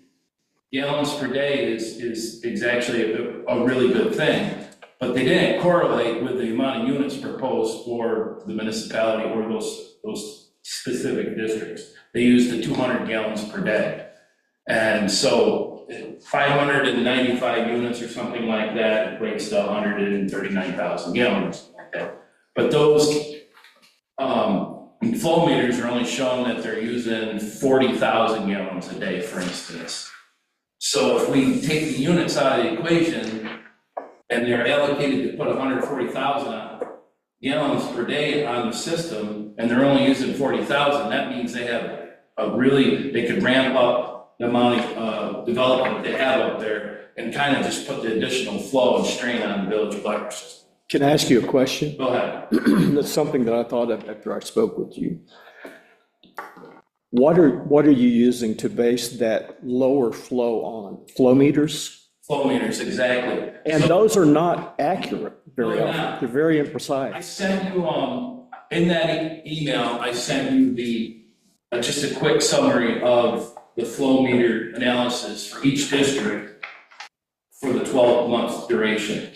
gallons per day is actually a really good thing, but they didn't correlate with the amount of units proposed for the municipality or those specific districts. They used the 200 gallons per day. And so 595 units or something like that equates to 139,000 gallons like that. But those flow meters are only showing that they're using 40,000 gallons a day, for instance. So if we take the units out of the equation and they're allocated to put 140,000 gallons per day on the system and they're only using 40,000, that means they have they could ramp up the amount of development they have up there and kind of just put the additional flow and strain on the village collector system. Can I ask you a question? Go ahead. That's something that I thought of after I spoke with you. What are you using to base that lower flow on? Flow meters? Flow meters, exactly. And So- those are not accurate very No, they're often. not. They're very I imprecise. sent you, in that email, I sent you just a quick summary of the flow meter analysis for each district for the 12-month duration.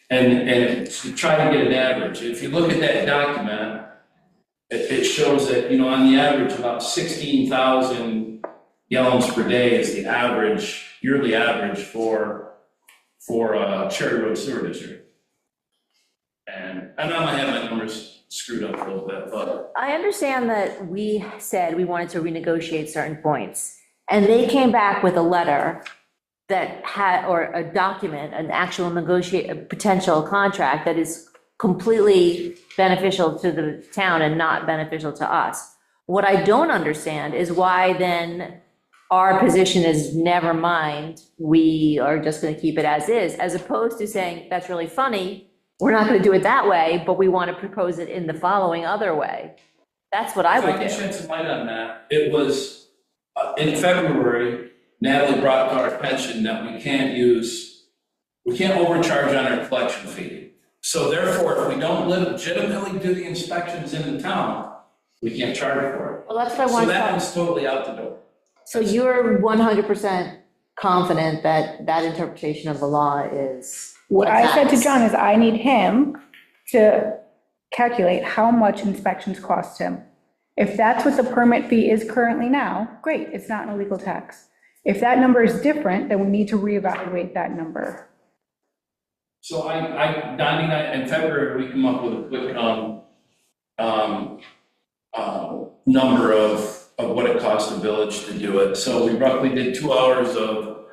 And to try to get an average. If you look at that document, it shows that, on the average, about 16,000 gallons per day is the average, yearly average for Cherry Road Sewer District. And I know I have my numbers screwed up a little bit, but I understand that we said we wanted to renegotiate certain points, and they came back with a letter that had, or a document, an actual a potential contract that is completely beneficial to the town and not beneficial to us. What I don't understand is why then our position is, never mind, we are just going to keep it as opposed to saying, that's really funny, we're not going to do it that way, but we want to propose it in the following other way. That's what I if I would can do. shed some light on that, it was, in February, Natalie brought to our attention that we can't overcharge on our collection fee. So therefore, if we don't legitimately do the inspections in the town, we can't charge for it. Well, that's what I So want that to, one's totally out the door. so you're 100% confident that that interpretation of the law is. What I said to John is I need him to calculate how much inspections cost him. If that's what the permit fee is currently now, great, it's not an illegal tax. If that number is different, then we need to reevaluate that number. So Donnie and I, in February, we come up with a quick, number of what it costs the village to do it. So we roughly did 2 hours of,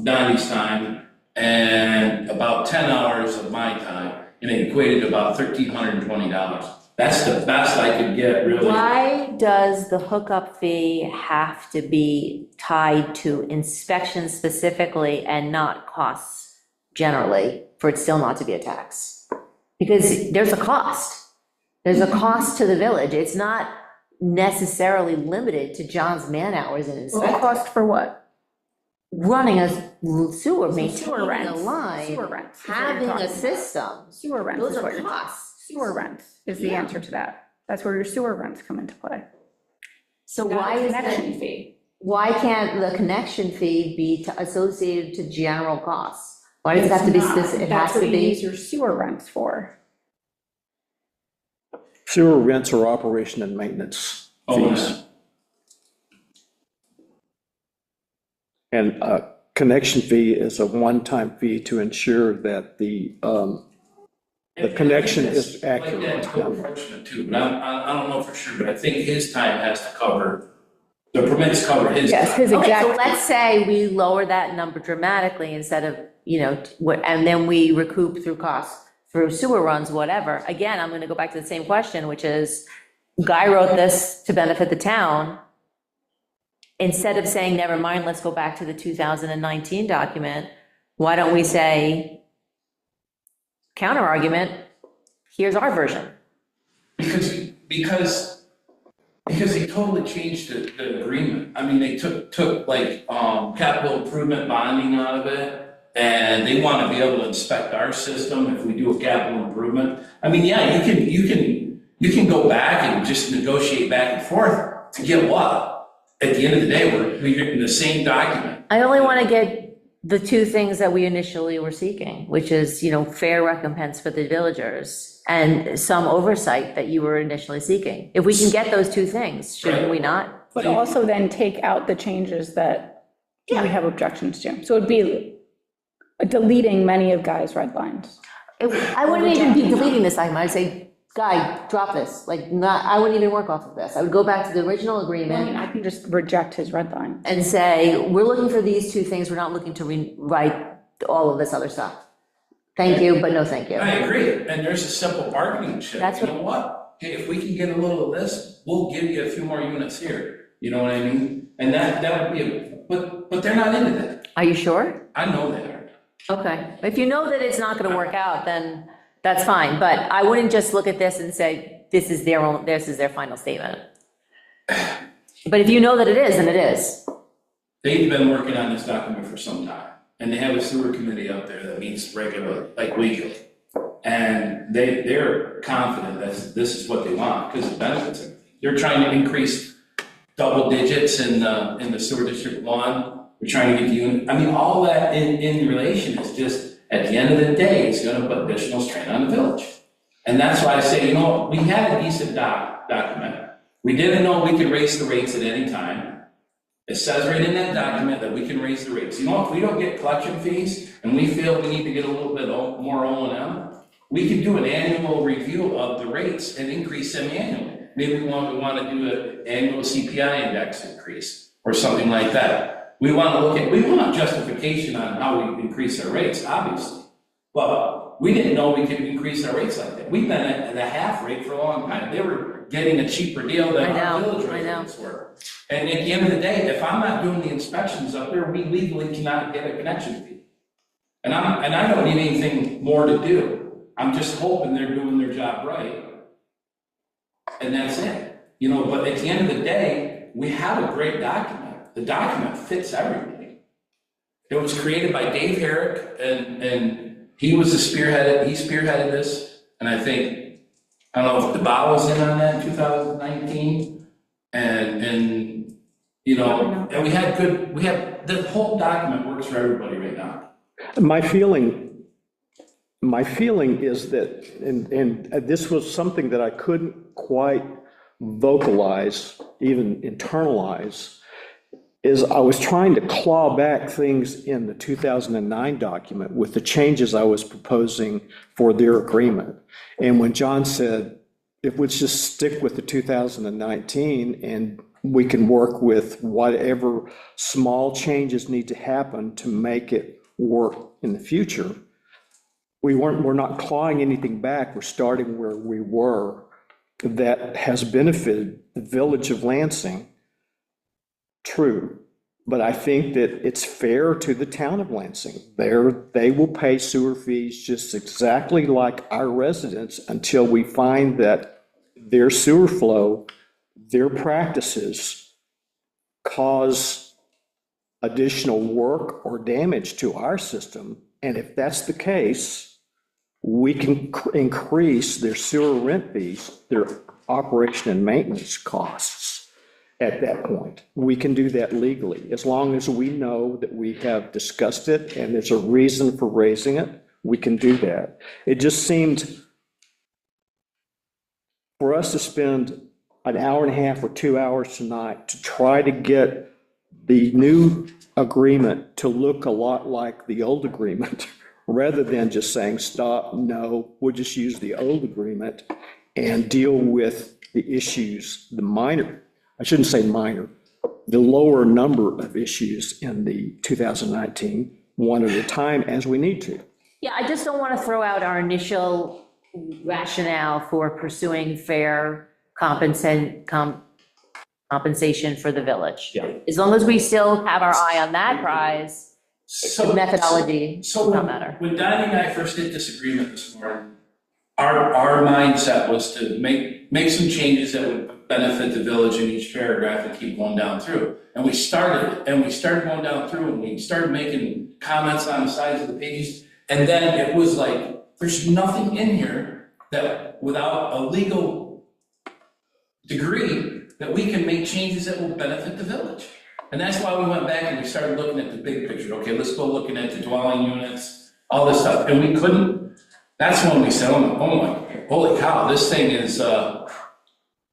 Donnie's time and about 10 hours of my time, and it equated to about $1,320. That's the best I could get, really. Why does the hookup fee have to be tied to inspection specifically and not costs generally, for it still not to be a tax? Because there's a cost. There's a cost to the village. It's not necessarily limited to John's man hours and Well, inspection. cost for what? Running a sewer, Sewer maintaining a rents. line, Sewer rents is what you're having talking a about. system. Sewer rents Those is what are you're, costs. sewer rents is the Yeah. answer to that. That's where your sewer rents come into play. So Not why a is connection it, fee. why can't the connection fee be associated to general costs? Why does it have to be specific? It has That's to what you use be, your sewer rents for. Sewer rents are operation and maintenance Oh, fees. yeah. And a connection fee is a one-time fee to ensure that the connection is accurate. Like that's co-enforcement too, but I don't know for sure, but I think his time has to cover, the permits cover his time. Yes, his okay, so exact, let's say we lower that number dramatically instead of, and then we recoup through costs, through sewer runs, whatever. Again, I'm gonna go back to the same question, which is, Guy wrote this to benefit the town. Instead of saying, never mind, let's go back to the 2019 document, why don't we say, counter argument, here's our version. Because they totally changed the agreement. I mean, they took like, capital improvement bonding out of it, and they want to be able to inspect our system if we do a capital improvement. I mean, yeah, you can go back and just negotiate back and forth to get what? At the end of the day, we're getting the same document. I only want to get the two things that we initially were seeking, which is, fair recompense for the villagers and some oversight that you were initially seeking. If we can get those two things, shouldn't we not? but also then take out the changes that we have objections to. So it'd be deleting many of Guy's red lines. I wouldn't even be deleting this item. I'd say, Guy, drop this. I wouldn't even work off of this. I would go back to the original I mean, agreement I can just reject his red line. and say, we're looking for these two things. We're not looking to rewrite all of this other stuff. Thank you, but no thank you. I agree, and there's a simple bargaining chip. That's You know what? Hey, if we can get a little of this, we'll give you a few more units here. You know what I mean? And that would be, but they're not into that. Are you sure? I know they are. Okay, if you know that it's not gonna work out, then that's fine, but I wouldn't just look at this and say, this is their final statement. But if you know that it is, then it is. They've been working on this document for some time, and they have a sewer committee out there that meets regularly, like weekly. And they're confident that this is what they want, because it benefits them. They're trying to increase double digits in the sewer district 1. We're trying to get the unit, I mean, all that in relation is just, at the end of the day, it's gonna put additional strain on the village. And that's why I say, you know, we had a decent document. We didn't know we could raise the rates at any time. It says right in that document that we can raise the rates. You know, if we don't get collection fees and we feel we need to get a little bit more O&M, we can do an annual review of the rates and increase them annually. Maybe we want to do an annual CPI index increase or something like that. We want justification on how we increase our rates, obviously. But we didn't know we could increase our rates like that. We've been at the half rate for a long time. They were getting a cheaper deal than our village rates were. And at the end of the day, if I'm not doing the inspections up there, we legally cannot get a connection fee. And I don't need anything more to do. I'm just hoping they're doing their job right. And that's it. You know, but at the end of the day, we have a great document. The document fits everybody. It was created by Dave Herrick, and he was he spearheaded this. And I don't know if the Bow was in on that in 2019. And you know, and we have the whole document works for everybody right now. My feeling is that, and this was something that I couldn't quite vocalize, even internalize, is I was trying to claw back things in the 2009 document with the changes I was proposing for their agreement. And when John said, if we just stick with the 2019 and we can work with whatever small changes need to happen to make it work in the future, we're not clawing anything back. We're starting where we were. That has benefited the village of Lansing. True, but I think that it's fair to the town of Lansing. They will pay sewer fees just exactly like our residents until we find that their sewer flow, their practices cause additional work or damage to our system. And if that's the case, we can increase their sewer rent fees, their operation and maintenance costs at that point. We can do that legally, as long as we know that we have discussed it and there's a reason for raising it, we can do that. It just seemed for us to spend an hour and a half or 2 hours tonight to try to get the new agreement to look a lot like the old agreement, rather than just saying, stop, no, we'll just use the old agreement and deal with the issues, the minor, I shouldn't say minor, the lower number of issues in the 2019, one at a time as we need to. Yeah, I just don't want to throw out our initial rationale for pursuing fair compensation for the village. Yeah. As long as we still have our eye on that prize, the methodology does not matter. When Donnie and I first did this agreement this morning, our mindset was to make some changes that would benefit the village in each paragraph and keep going down through. And we started going down through, and we started making comments on the sides of the pages. And then it was like, there's nothing in here that without a legal degree that we can make changes that will benefit the village. And that's why we went back and we started looking at the big picture. Okay, let's go looking at the dwelling units, all this stuff. And we couldn't, that's when we said, oh my, holy cow, this thing is, But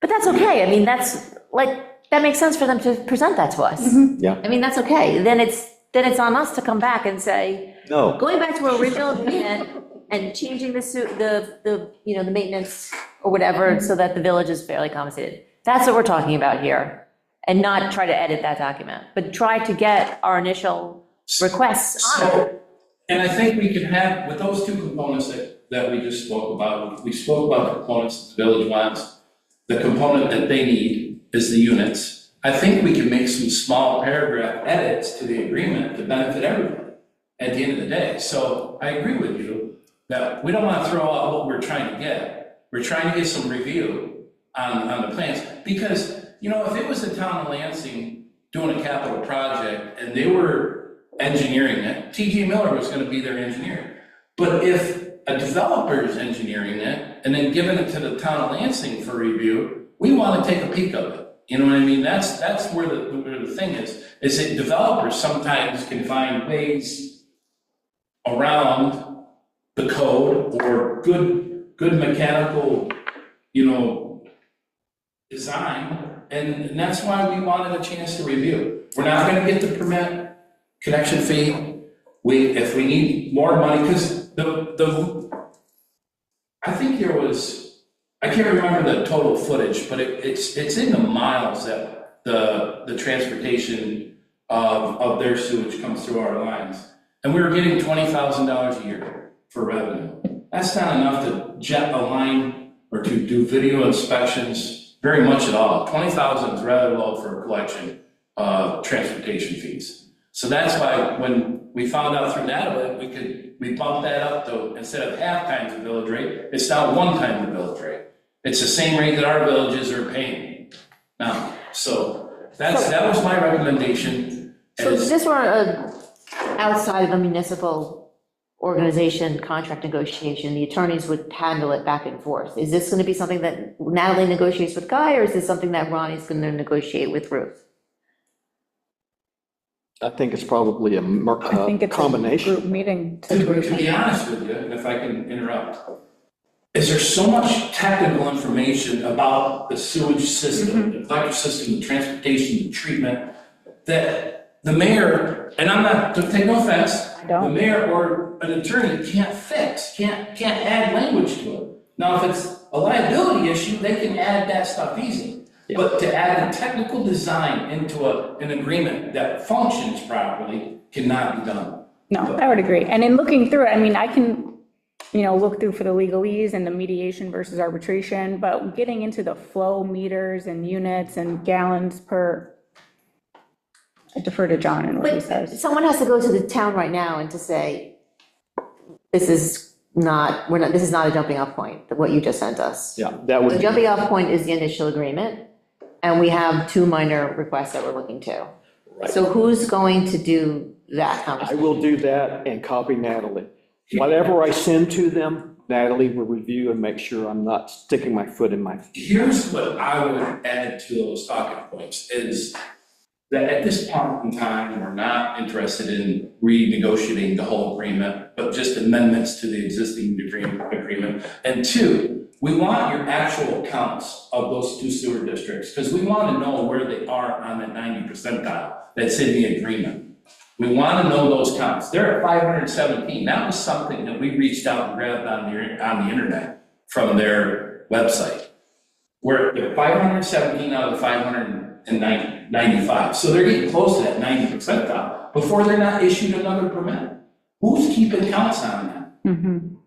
that's okay. I mean, that's like, that makes sense for them to present that to us. Yeah. I mean, that's okay. Then it's on us to come back and say, No. going back to our original agreement and changing the maintenance or whatever so that the village is fairly compensated. That's what we're talking about here. And not try to edit that document, but try to get our initial requests on it. and I think we can have, with those two components that we just spoke about, we spoke about the components that the village wants. The component that they need is the units. I think we can make some small paragraph edits to the agreement to benefit everybody. at the end of the day. So I agree with you that we don't want to throw out what we're trying to get. We're trying to get some review on the plans. Because, you know, if it was the town of Lansing doing a capital project and they were engineering it, T.J. Miller was going to be their engineer. But if a developer is engineering it and then giving it to the town of Lansing for review, we want to take a peek of it. You know what I mean? That's where the thing is that developers sometimes can find ways around the code or good mechanical, you know, design, and that's why we wanted a chance to review. We're not gonna get the permit connection fee. If we need more money, because I think there was, I can't remember the total footage, but it's in the miles that the transportation of their sewage comes through our lines. And we were getting $20,000 a year for revenue. That's not enough to jet a line or to do video inspections, very much at all. 20,000 is rather low for a collection of transportation fees. So that's why when we found out through that, we bumped that up to, instead of half times the village rate, it's now 1 time the village rate. It's the same rate that our villages are paying now. So that was my recommendation. So if this were outside of a municipal organization, contract negotiation, the attorneys would handle it back and forth. Is this going to be something that Natalie negotiates with Guy, or is this something that Ronnie's going to negotiate with Ruth? I think it's probably I think a it's a combination. group meeting To situation. be honest with you, and if I can interrupt, is there so much technical information about the sewage system, the electric system, the transportation, the treatment, that the mayor, and I'm not, to take no offense, don't. the mayor or an attorney can't fix, can't add language to it. Now, if it's a liability issue, they can add that stuff easy. But to add a technical design into an agreement that functions properly cannot be done. No, I would agree. And in looking through it, I mean, I can, look through for the legalese and the mediation versus arbitration, but getting into the flow meters and units and gallons per, I defer to John and what he But says. someone has to go to the town right now and to say, this is not a jumping off point, what you just sent us. Yeah, that would The be. jumping off point is the initial agreement, and we have 2 minor requests that we're looking to. So who's going to do that I conversation? will do that and copy Natalie. Whatever I send to them, Natalie will review and make sure I'm not sticking my foot in my. Here's what I would add to those talking points is that at this point in time, we're not interested in renegotiating the whole agreement, but just amendments to the existing agreement. And 2, we want your actual counts of those 2 sewer districts, because we want to know where they are on that 90 percentile that's in the agreement. We want to know those counts. They're at 517. That was something that we reached out and grabbed on the internet from their website. We're at 517 out of the 595. So they're getting close to that 90 percentile before they're not issued another permit. Who's keeping counts on that?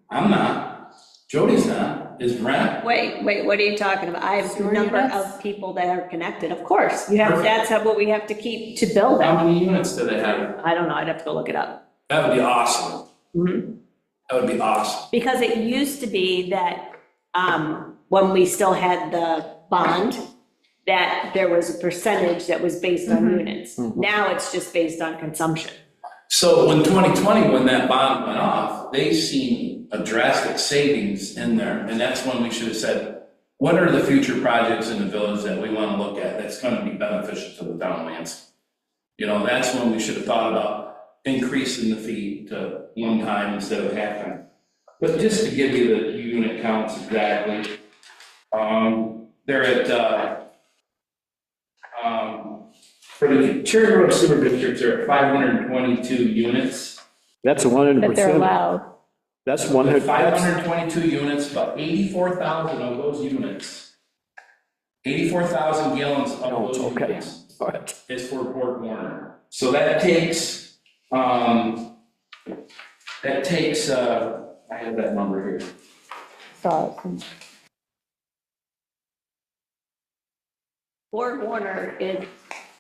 I'm not. Jody's not. Is Brent? Wait, what are you talking about? I have a Sewer number units? of people that are connected, of course. You have, Perfect. that's what we have to keep to build How it. many units do they have? I don't know, I'd have to go look it up. That would be awesome. That would be awesome. Because it used to be that, when we still had the bond, that there was a percentage that was based on units. Now it's just based on consumption. So when 2020, when that bond went off, they seen a drastic savings in there. And that's when we should have said, what are the future projects in the village that we want to look at that's going to be beneficial to the town of Lansing? That's when we should have thought about increasing the fee to 1 time instead of half time. But just to give you the unit counts exactly, they're at, for the Cherry Grove Sewer Districts, they're at 522 units. That's 100%. That they're allowed. That's 100. 522 units, but 84,000 of those units, 84,000 gallons of Oh, those okay. units All right. is for Port Warner. So that takes, I have that number here. So, Fort Warner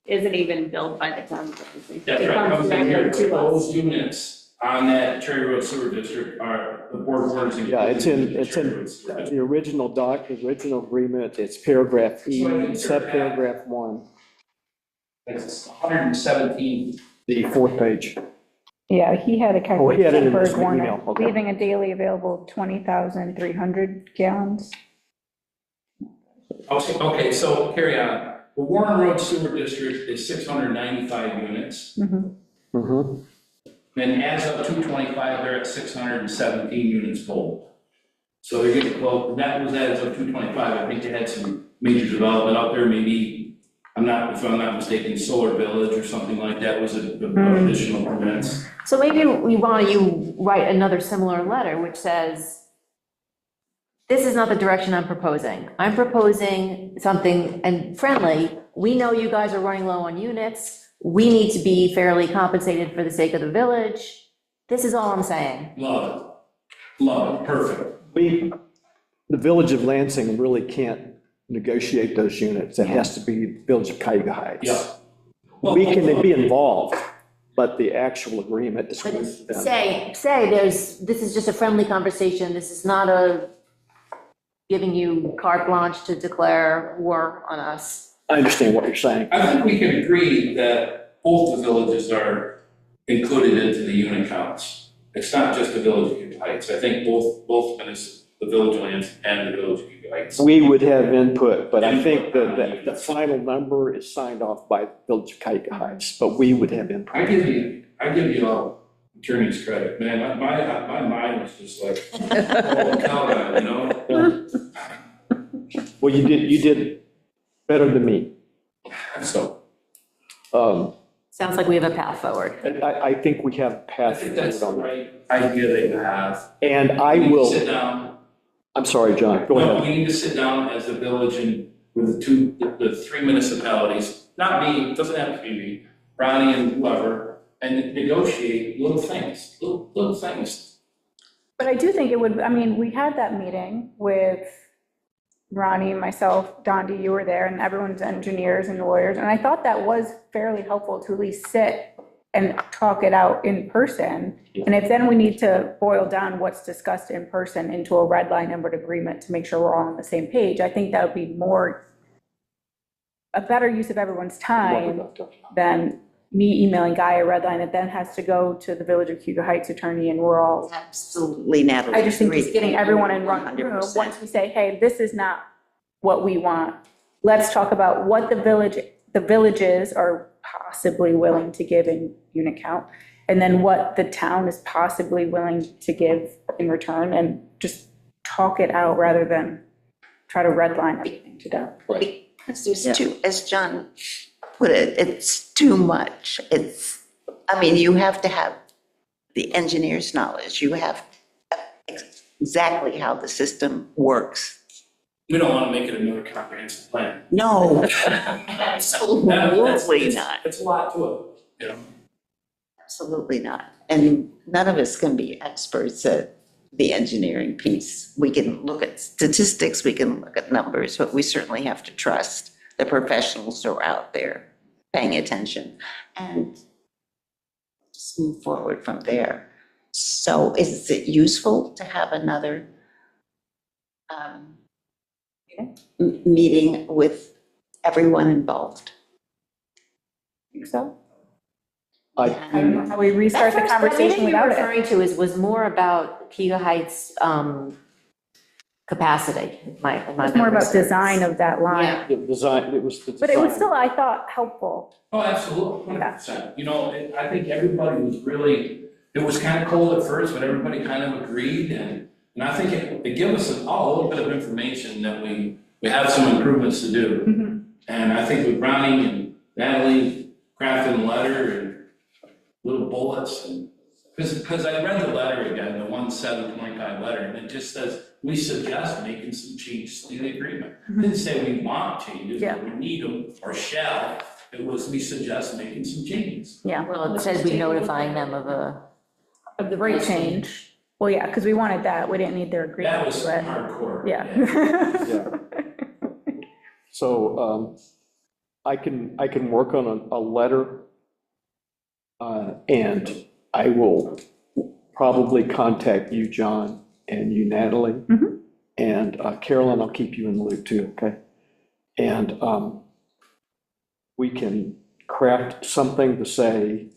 isn't even built by the town. That's It right, comes comes in here, directly to us. those units on that Cherry Road Sewer District, are the board of orders. Yeah, it's in Cherry Road Sewer District. the original original agreement, it's paragraph E, subparagraph 1, It's 117. the fourth page. Yeah, he had a Oh, he had it calculation in for his his Warner, email, okay. leaving a daily available 20,300 gallons. Okay, so carry on. The Warren Road Sewer District is 695 units. Mm-hmm. Then as of 225, they're at 617 units full. So they're getting close, that was as of 225, I think they had some major development out there, maybe, if I'm not mistaken, Solar Village or something like that was additional permits. So maybe we want you write another similar letter which says, this is not the direction I'm proposing. I'm proposing something and friendly. We know you guys are running low on units. We need to be fairly compensated for the sake of the village. This is all I'm saying. Love it, perfect. The Village of Lansing really can't negotiate those units. It has to be Village of Cayuga Heights. Yeah. We can be involved, but the actual agreement is But with them. say this is just a friendly conversation. This is not a giving you carte blanche to declare war on us. I understand what you're saying. I think we can agree that both the villages are included into the unit counts. It's not just the Village of Cayuga Heights. I think both the Village of Lansing and the Village of Cayuga Heights. We would have input, but I think that the final number is signed off by Village of Cayuga Heights, but we would have input. I give you all attorneys credit, man. My mind was just like, oh, cow, you know? Well, you did better than me. So, Sounds like we have a path forward. And I think we have I passed think that's the on that. right idea that you have. And I We need to will, sit down. I'm sorry, John, go No, ahead. we need to sit down as a village and with the three municipalities, not me, it doesn't have to be me, Ronnie and whoever, and negotiate little things, little things. But I do think it would, I mean, we had that meeting with Ronnie, myself, Dondi, you were there, and everyone's engineers and lawyers, and I thought that was fairly helpful to at least sit and talk it out in person. And if then we need to boil down what's discussed in person into a red line numbered agreement to make sure we're all on the same page, I think that would be a better use of everyone's time than me emailing Guy a red line that then has to go to the Village of Cayuga Heights attorney and we're all, Absolutely, Natalie. I just think just getting everyone in one room, 100%. once we say, hey, this is not what we want, let's talk about what the villages are possibly willing to give in unit count, and then what the town is possibly willing to give in return, and just talk it out rather than try to redline everything to death. Because there's too, as John put it, it's too much. I mean, you have to have the engineer's knowledge. You have exactly how the system works. We don't want to make it another comprehensive plan. No, absolutely not. It's a lot to it, you know? Absolutely not. And none of us can be experts at the engineering piece. We can look at statistics, we can look at numbers, but we certainly have to trust the professionals who are out there paying attention and just move forward from there. So is it useful to have another meeting with everyone involved? Think so? I I don't know how we restart the conversation without That meeting it. you're referring to was more about Cayuga Heights capacity. It's more about design of that line, the design, it was the design. but it was still, I thought, helpful. Oh, absolutely, 100%. You know, I think everybody was really, it was kind of cold at first, but everybody kind of agreed, and I think it gave us all a little bit of information that we have some improvements to do. And I think with Brownie and Natalie crafting a letter and little bullets, and because I read the letter again, the 1/7/25 letter, and it just says, we suggest making some changes to the agreement. It didn't say we want changes, Yeah. or we need them, or shall. It was, we suggest making some changes. Yeah. Well, it says we notifying them of Of the rate change. Well, yeah, because we wanted that. We didn't need their That agreement. was but- hardcore. Yeah. Yeah. So I can work on a letter, and I will probably contact you, John, and you, Natalie. Mhm. And Carolyn, I'll keep you in the loop too, okay? And we can craft something to say,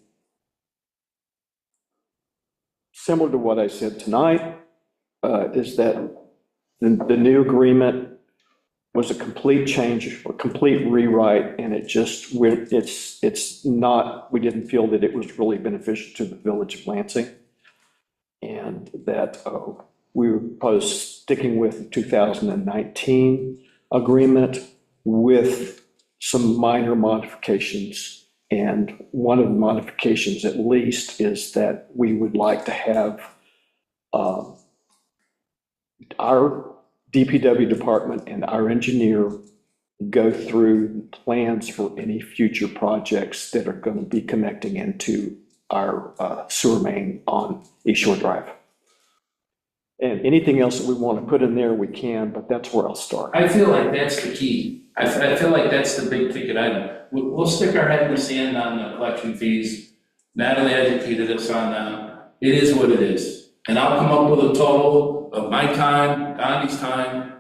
similar to what I said tonight, is that the new agreement was a complete change, a complete rewrite, and it's not, we didn't feel that it was really beneficial to the village of Lansing. And that we were proposed sticking with the 2019 agreement with some minor modifications. And one of the modifications, at least, is that we would like to have our DPW department and our engineer go through plans for any future projects that are going to be connecting into our sewer main on East Shore Drive. And anything else that we want to put in there, we can, but that's where I'll start. I feel like that's the key. I feel like that's the big ticket item. We'll stick our head in the sand on the collection fees. Natalie educated us on them. It is what it is. And I'll come up with a total of my time, Donnie's time,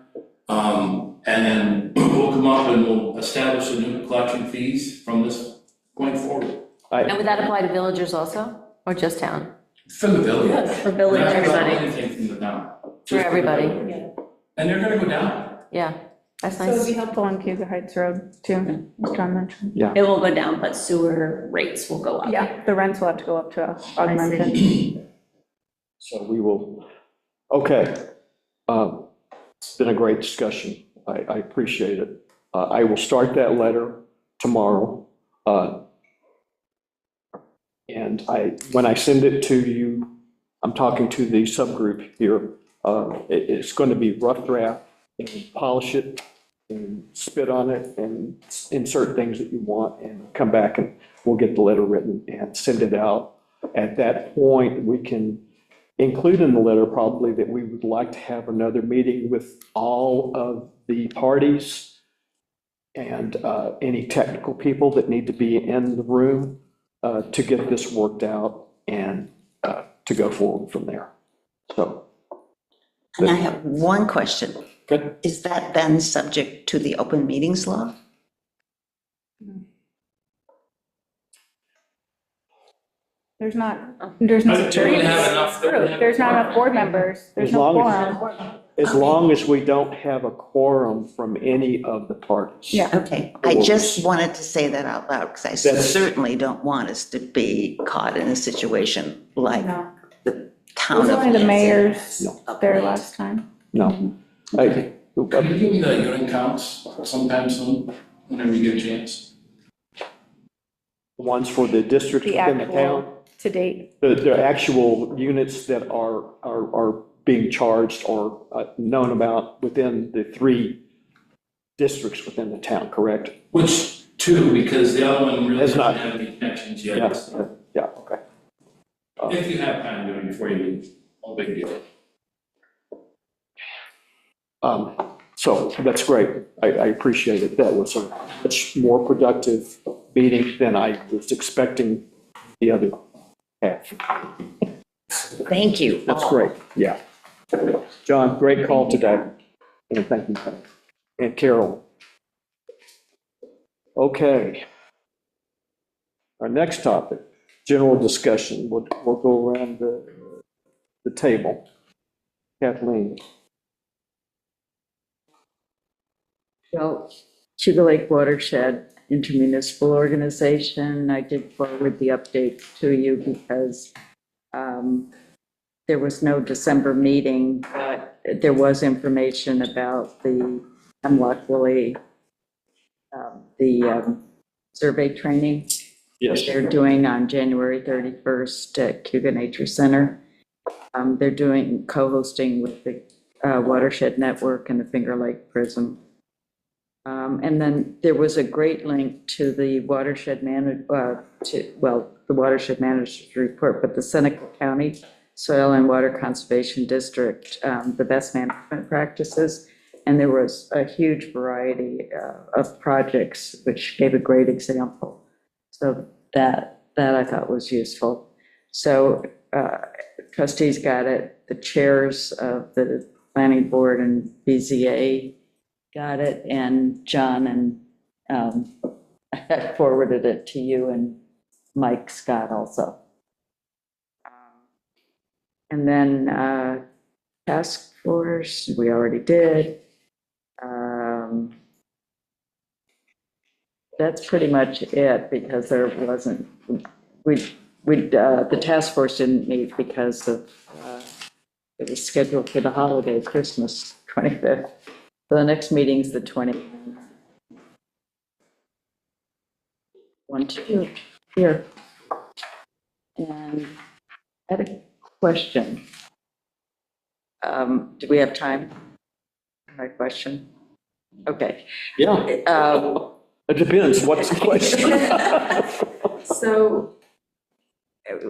and then we'll come up and we'll establish a new collection fees from this point forward. And would that apply to villagers also, or just town? For the village. Yes, for village, Not everybody. anything from the town. For everybody? And they're gonna go down. Yeah, that's So it would nice. be helpful on Cuba Heights Road too, as John mentioned. It will go down, but sewer rates will go up. Yeah, the rents will have to go up to augmented. So we will, okay. It's been a great discussion. I appreciate it. I will start that letter tomorrow. And when I send it to you, I'm talking to the subgroup here. It's going to be rough draft, and polish it and spit on it and insert things that you want and come back and we'll get the letter written and send it out. At that point, we can include in the letter probably that we would like to have another meeting with all of the parties and any technical people that need to be in the room to get this worked out and to go forward from there. So. And I have one question. Good. Is that then subject to the open meetings law? There's not, Do we have enough? there's not enough board members, there's As no long as- quorum. As long as we don't have a quorum from any of the parties. Yeah. Okay, I just wanted to say that out loud because I That's- certainly don't want us to be caught in a situation like No. the It town was of only the Lansing. mayor's No. there last time. No. Can you give me the unit counts sometime soon, whenever you get a chance? Ones for the district The within the town, actual to date. the actual units that are being charged or known about within the 3 districts within the town, correct? Which two, because the other one really It's doesn't not- have any connections Yeah, yet. yeah, okay. If you have time doing it before you leave, no big deal. So that's great. I appreciate it. That was a much more productive meeting than I was expecting the other half. Thank you. That's all. great, yeah. John, great call today. And thank you. And Carol. Okay. Our next topic, general discussion. We'll go around the table. Kathleen. Well, Sugar Lake Watershed Intermunicipal Organization, I did forward the update to you because there was no December meeting, but there was information about the Hemlock Lily, the survey training Yes. they're doing on January 31st at Cuba Nature Center. They're doing co-hosting with the Watershed Network and the Finger Lake Prism. And then there was a great link to the watershed the watershed manager's report, but the Seneca County Soil and Water Conservation District, the best management practices. And there was a huge variety of projects, which gave a great example. So that I thought was useful. So trustees got it, the chairs of the planning board and BZA got it, and John and I forwarded it to you and Mike Scott also. And then task force, we already did. That's pretty much it, because there wasn't, the task force didn't meet because of, it was scheduled for the holiday, Christmas, 25th. So the next meeting's the 20th. 1, 2, here. And I had a question. Do we have time? My question? Okay. Yeah, it depends. What's the question? So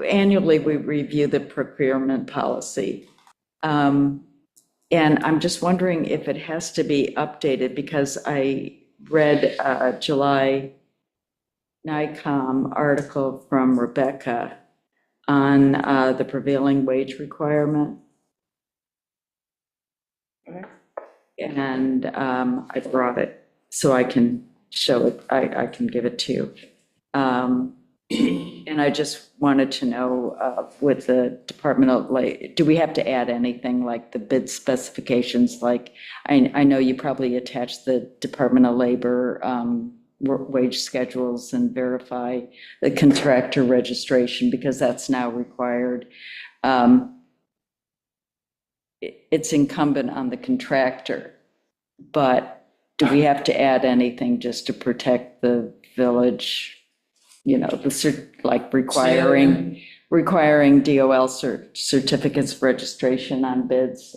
annually, we review the procurement policy. And I'm just wondering if it has to be updated, because I read a July NICOM article from Rebecca on the prevailing wage requirement. And I brought it so I can show it, I can give it to you. And I just wanted to know with the Department of Labor, do we have to add anything like the bid specifications? Like, I know you probably attach the Department of Labor wage schedules and verify the contractor registration, because that's now required. It's incumbent on the contractor, but do we have to add anything just to protect the village? You know, like requiring DOL certificates of registration on bids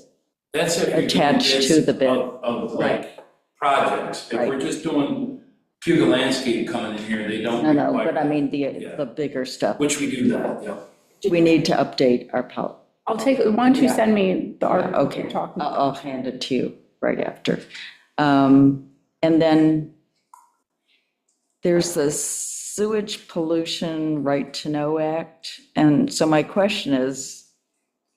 That's if you're doing attached bids to the bid. of like projects. If Right. we're just doing Cuba Landscape coming in here, they don't No, require. but I mean Yeah. the bigger stuff. Which we do that, yeah. Do we need to update our policy? I'll take, why don't you send me the article Okay, you're talking about? I'll hand it to you right after. And then there's the Sewage Pollution Right to Know Act. And so my question is,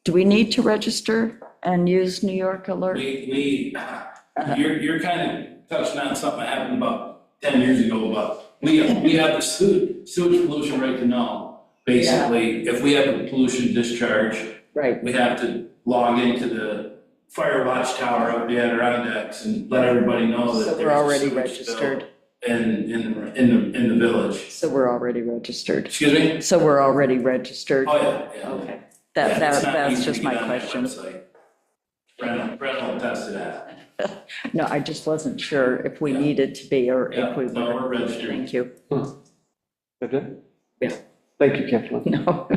do we need to register and use New York Alert? You're kind of touching on something that happened about 10 years ago, but we have the sewage pollution right to know. Basically, if we have a pollution discharge, Right, we have to log into the fire watch tower up the Adirondacks and let everybody know that so there's we're a already sewage registered. spill in the village. So we're already registered. Excuse me? So we're already registered? Oh, yeah. Okay, Yeah, it's not that's easy just to my get on that question. website. Brent will attest to that. No, I just wasn't sure if we needed to be, or Yeah, if we no, were. we're registered. Thank you. Okay. Yeah. Thank you, Kathleen. No.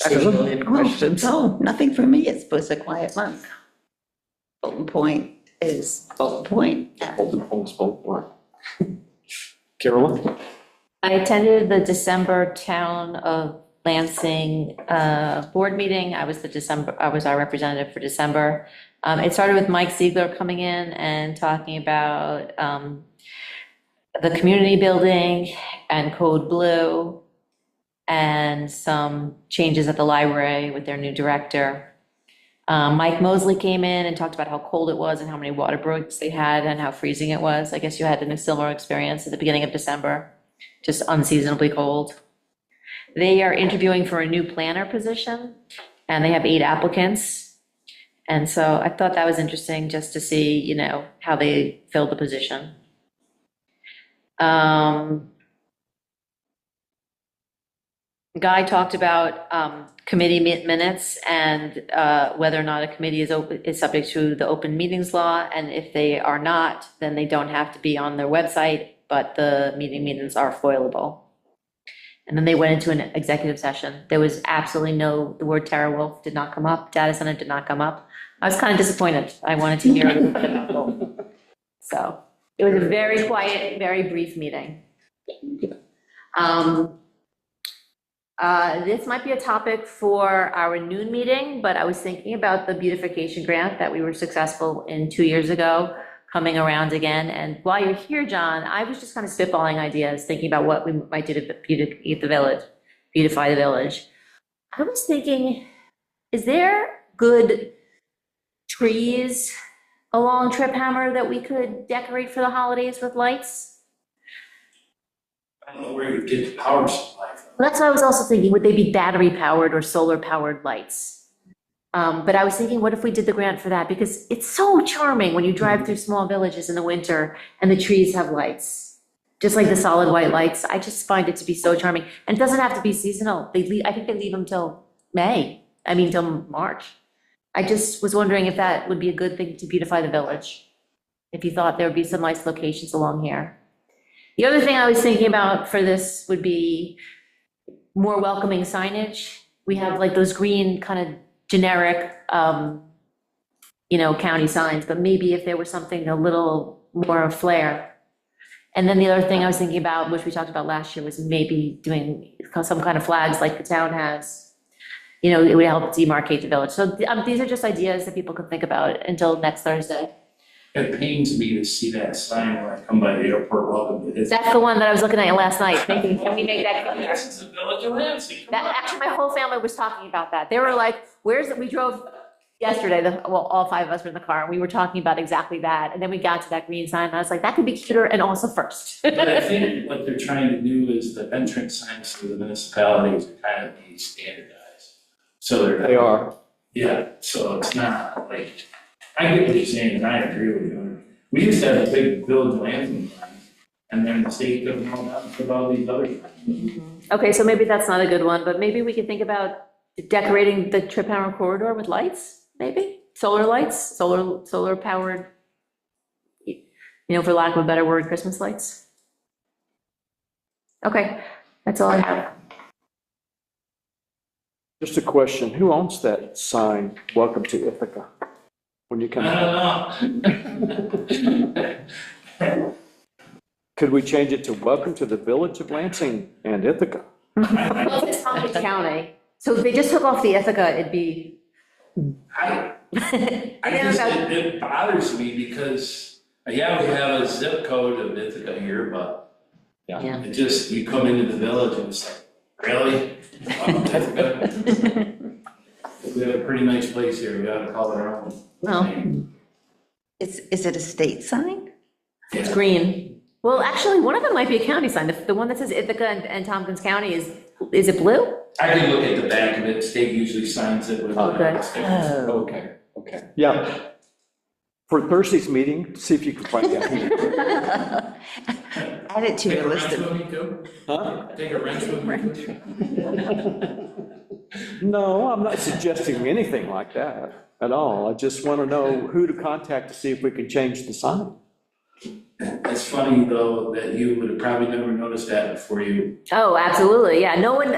I have a million questions. Oh, nothing for me. It was a quiet month. Bolton Point is Bolton Point. Carolyn? I attended the December Town of Lansing board meeting. I was our representative for December. It started with Mike Ziegler coming in and talking about the community building and Code Blue and some changes at the library with their new director. Mike Mosley came in and talked about how cold it was and how many water breaks they had and how freezing it was. I guess you had a similar experience at the beginning of December, just unseasonably cold. They are interviewing for a new planner position, and they have 8 applicants. And so I thought that was interesting just to see, how they filled the position. Guy talked about committee minutes and whether or not a committee is subject to the open meetings law, and if they are not, then they don't have to be on their website, but the meeting minutes are foilable. And then they went into an executive session. There was absolutely the word TerraWolf did not come up, data center did not come up. I was kind of disappointed. I wanted to hear a little bit about both. So it was a very quiet, very brief meeting. This might be a topic for our noon meeting, but I was thinking about the beautification grant that we were successful in 2 years ago, coming around again. And while you're here, John, I was just kind of spitballing ideas, thinking about what we might do to beautify the village. I was thinking is there good trees along Trip Hammer that we could decorate for the holidays with lights? I don't know where you get the power supply from. Well, that's what I was also thinking, would they be battery powered or solar powered lights? But I was thinking, what if we did the grant for that? Because it's so charming when you drive through small villages in the winter and the trees have lights, just like the solid white lights. I just find it to be so charming. And it doesn't have to be seasonal. I think they leave them till till March. I just was wondering if that would be a good thing to beautify the village, if you thought there would be some nice locations along here. The other thing I was thinking about for this would be more welcoming signage. We have like those green kind of generic, county signs, but maybe if there was something a little more flair. And then the other thing I was thinking about, which we talked about last year, was maybe doing some kind of flags like the town has. It would help demarcate the village. So these are just ideas that people can think about until next Thursday. It pains me to see that sign when I come by the airport, welcome to. That's the one that I was looking at last night, thinking, can we make that clear? This is the village of Lansing. Come on. Actually, my whole family was talking about that. They were like, we drove yesterday, all five of us were in the car, and we were talking about exactly that. And then we got to that green sign, and I was like, that could be cuter and also first. But I think what they're trying to do is the entrance signs to the municipalities are kind of be standardized. So They are. Yeah, so it's not like, I get what you're saying, and I agree with you. We used to have a big village Lansing sign, and then the state took them all out and put all these other signs. Okay, so maybe that's not a good one, but maybe we could think about decorating the Trip Hammer corridor with lights, maybe? Solar lights, solar powered, for lack of a better word, Christmas lights. Okay, that's all I have. Just a question, who owns that sign, "Welcome to Ithaca"? When you come I in, don't know. could we change it to "Welcome to the Village of Lansing and Ithaca"? Well, it's Tompkins County, so if they just took off the Ithaca, it'd be. I it bothers me because, we have a zip code of Ithaca here, but Yeah. it just, you come into the village and it's like, really? Ithaca? We have a pretty nice place here, we gotta call it our own. No, Is it a state sign? it's green. Well, actually, one of them might be a county sign. The one that says Ithaca and Tompkins County is it blue? I can look at the back of it, state usually signs it with. Okay. Okay, yeah. For Thursday's meeting, see if you can find out. Add it to Take your a list wrench of. with me too? Huh? Take a wrench with me? No, I'm not suggesting anything like that at all. I just want to know who to contact to see if we can change the sign. It's funny though, that you would have probably never noticed that before you. Oh, absolutely, yeah. No one,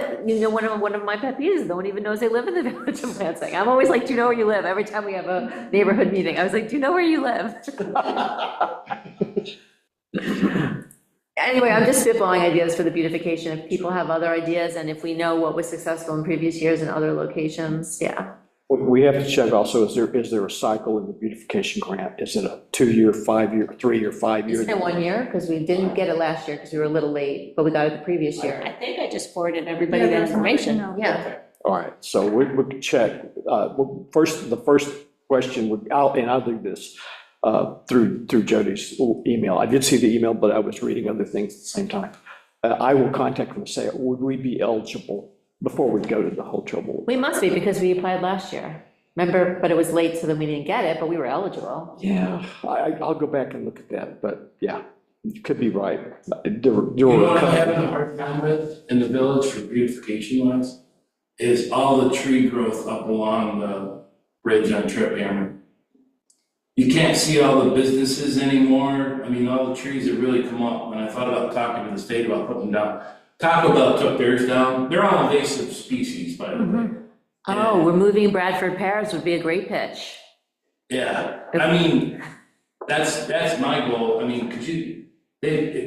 one of my pet peeves is no one even knows they live in the village of Lansing. I'm always like, do you know where you live? Every time we have a neighborhood meeting, I was like, do you know where you live? Anyway, I'm just spitballing ideas for the beautification. If people have other ideas, and if we know what was successful in previous years in other locations, yeah. We have to check also, is there a cycle in the beautification grant? Is it a 2-year, 5-year, 3-year, 5-year? Isn't it 1 year? Because we didn't get it last year because we were a little late, but we got it the previous year. I think I just forwarded everybody the information. Yeah. All right, so we can check. Well, the first question would, I'll do this through Jody's email. I did see the email, but I was reading other things at the same time. I will contact them and say, would we be eligible before we go to the whole trouble? We must be because we applied last year. Remember, but it was late, so then we didn't get it, but we were eligible. Yeah, I'll go back and look at that, but yeah, you could be right. You know what I'm having a hard time with in the village for beautification wise? Is all the tree growth up along the ridge on Trip Hammer. You can't see all the businesses anymore. I mean, all the trees that really come up. When I thought about talking to the state about putting them down, Taco Bell took theirs down. They're all invasive species, by the way. Oh, removing Bradford pears would be a great pitch. Yeah, I mean, that's my goal. I mean,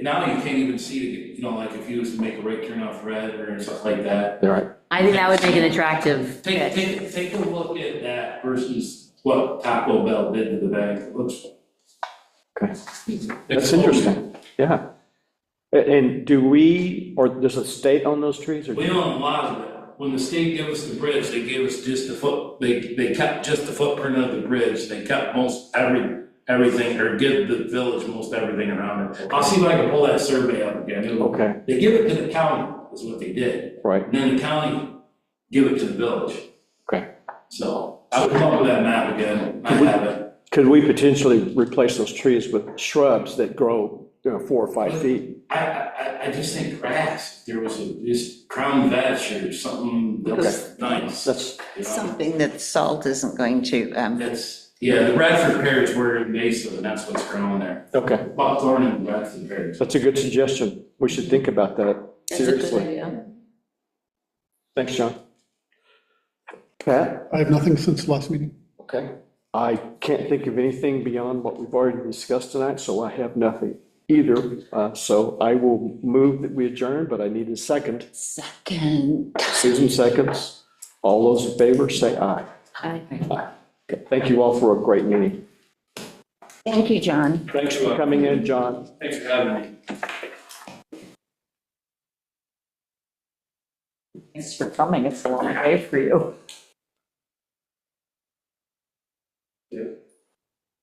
now you can't even see, like if you was to make a right turn off red or stuff like that. All right. I think that would make an attractive pitch. Take a look at that versus what Taco Bell did to the bank. It looks. Okay. That's interesting, yeah. And do we, or does the state own those trees? Or We own a lot of it. when the state gave us the bridge, they gave us just the they kept just the footprint of the bridge. They kept most everything, or give the village most everything around it. I'll see if I can pull that survey up again. Okay, They give it to the county, is what they did. right, And then the county give it to the village. okay. So I would come up with that map again. I have it. Could we potentially replace those trees with shrubs that grow, 4 or 5 feet? I just think grass, if there was just crown veg or something that was nice. That's, you know? Something that salt isn't going to, Yeah, the Radford pears were invasive, and that's what's growing there. okay, Buckthorn and Radford pears. that's a good suggestion. We should think about that That's a good seriously. idea. Thanks, John. Pat? I have nothing since the last meeting. Okay. I can't think of anything beyond what we've already discussed tonight, so I have nothing either. So I will move that we adjourn, but I need a second. second. Susan seconds. All those in favor, say aye. Aye. Aye. Okay. Thank you all for a great meeting. Thank you, John. Thanks for coming in, John. Thanks for having me. Thanks for coming. It's a long day for you. Yeah.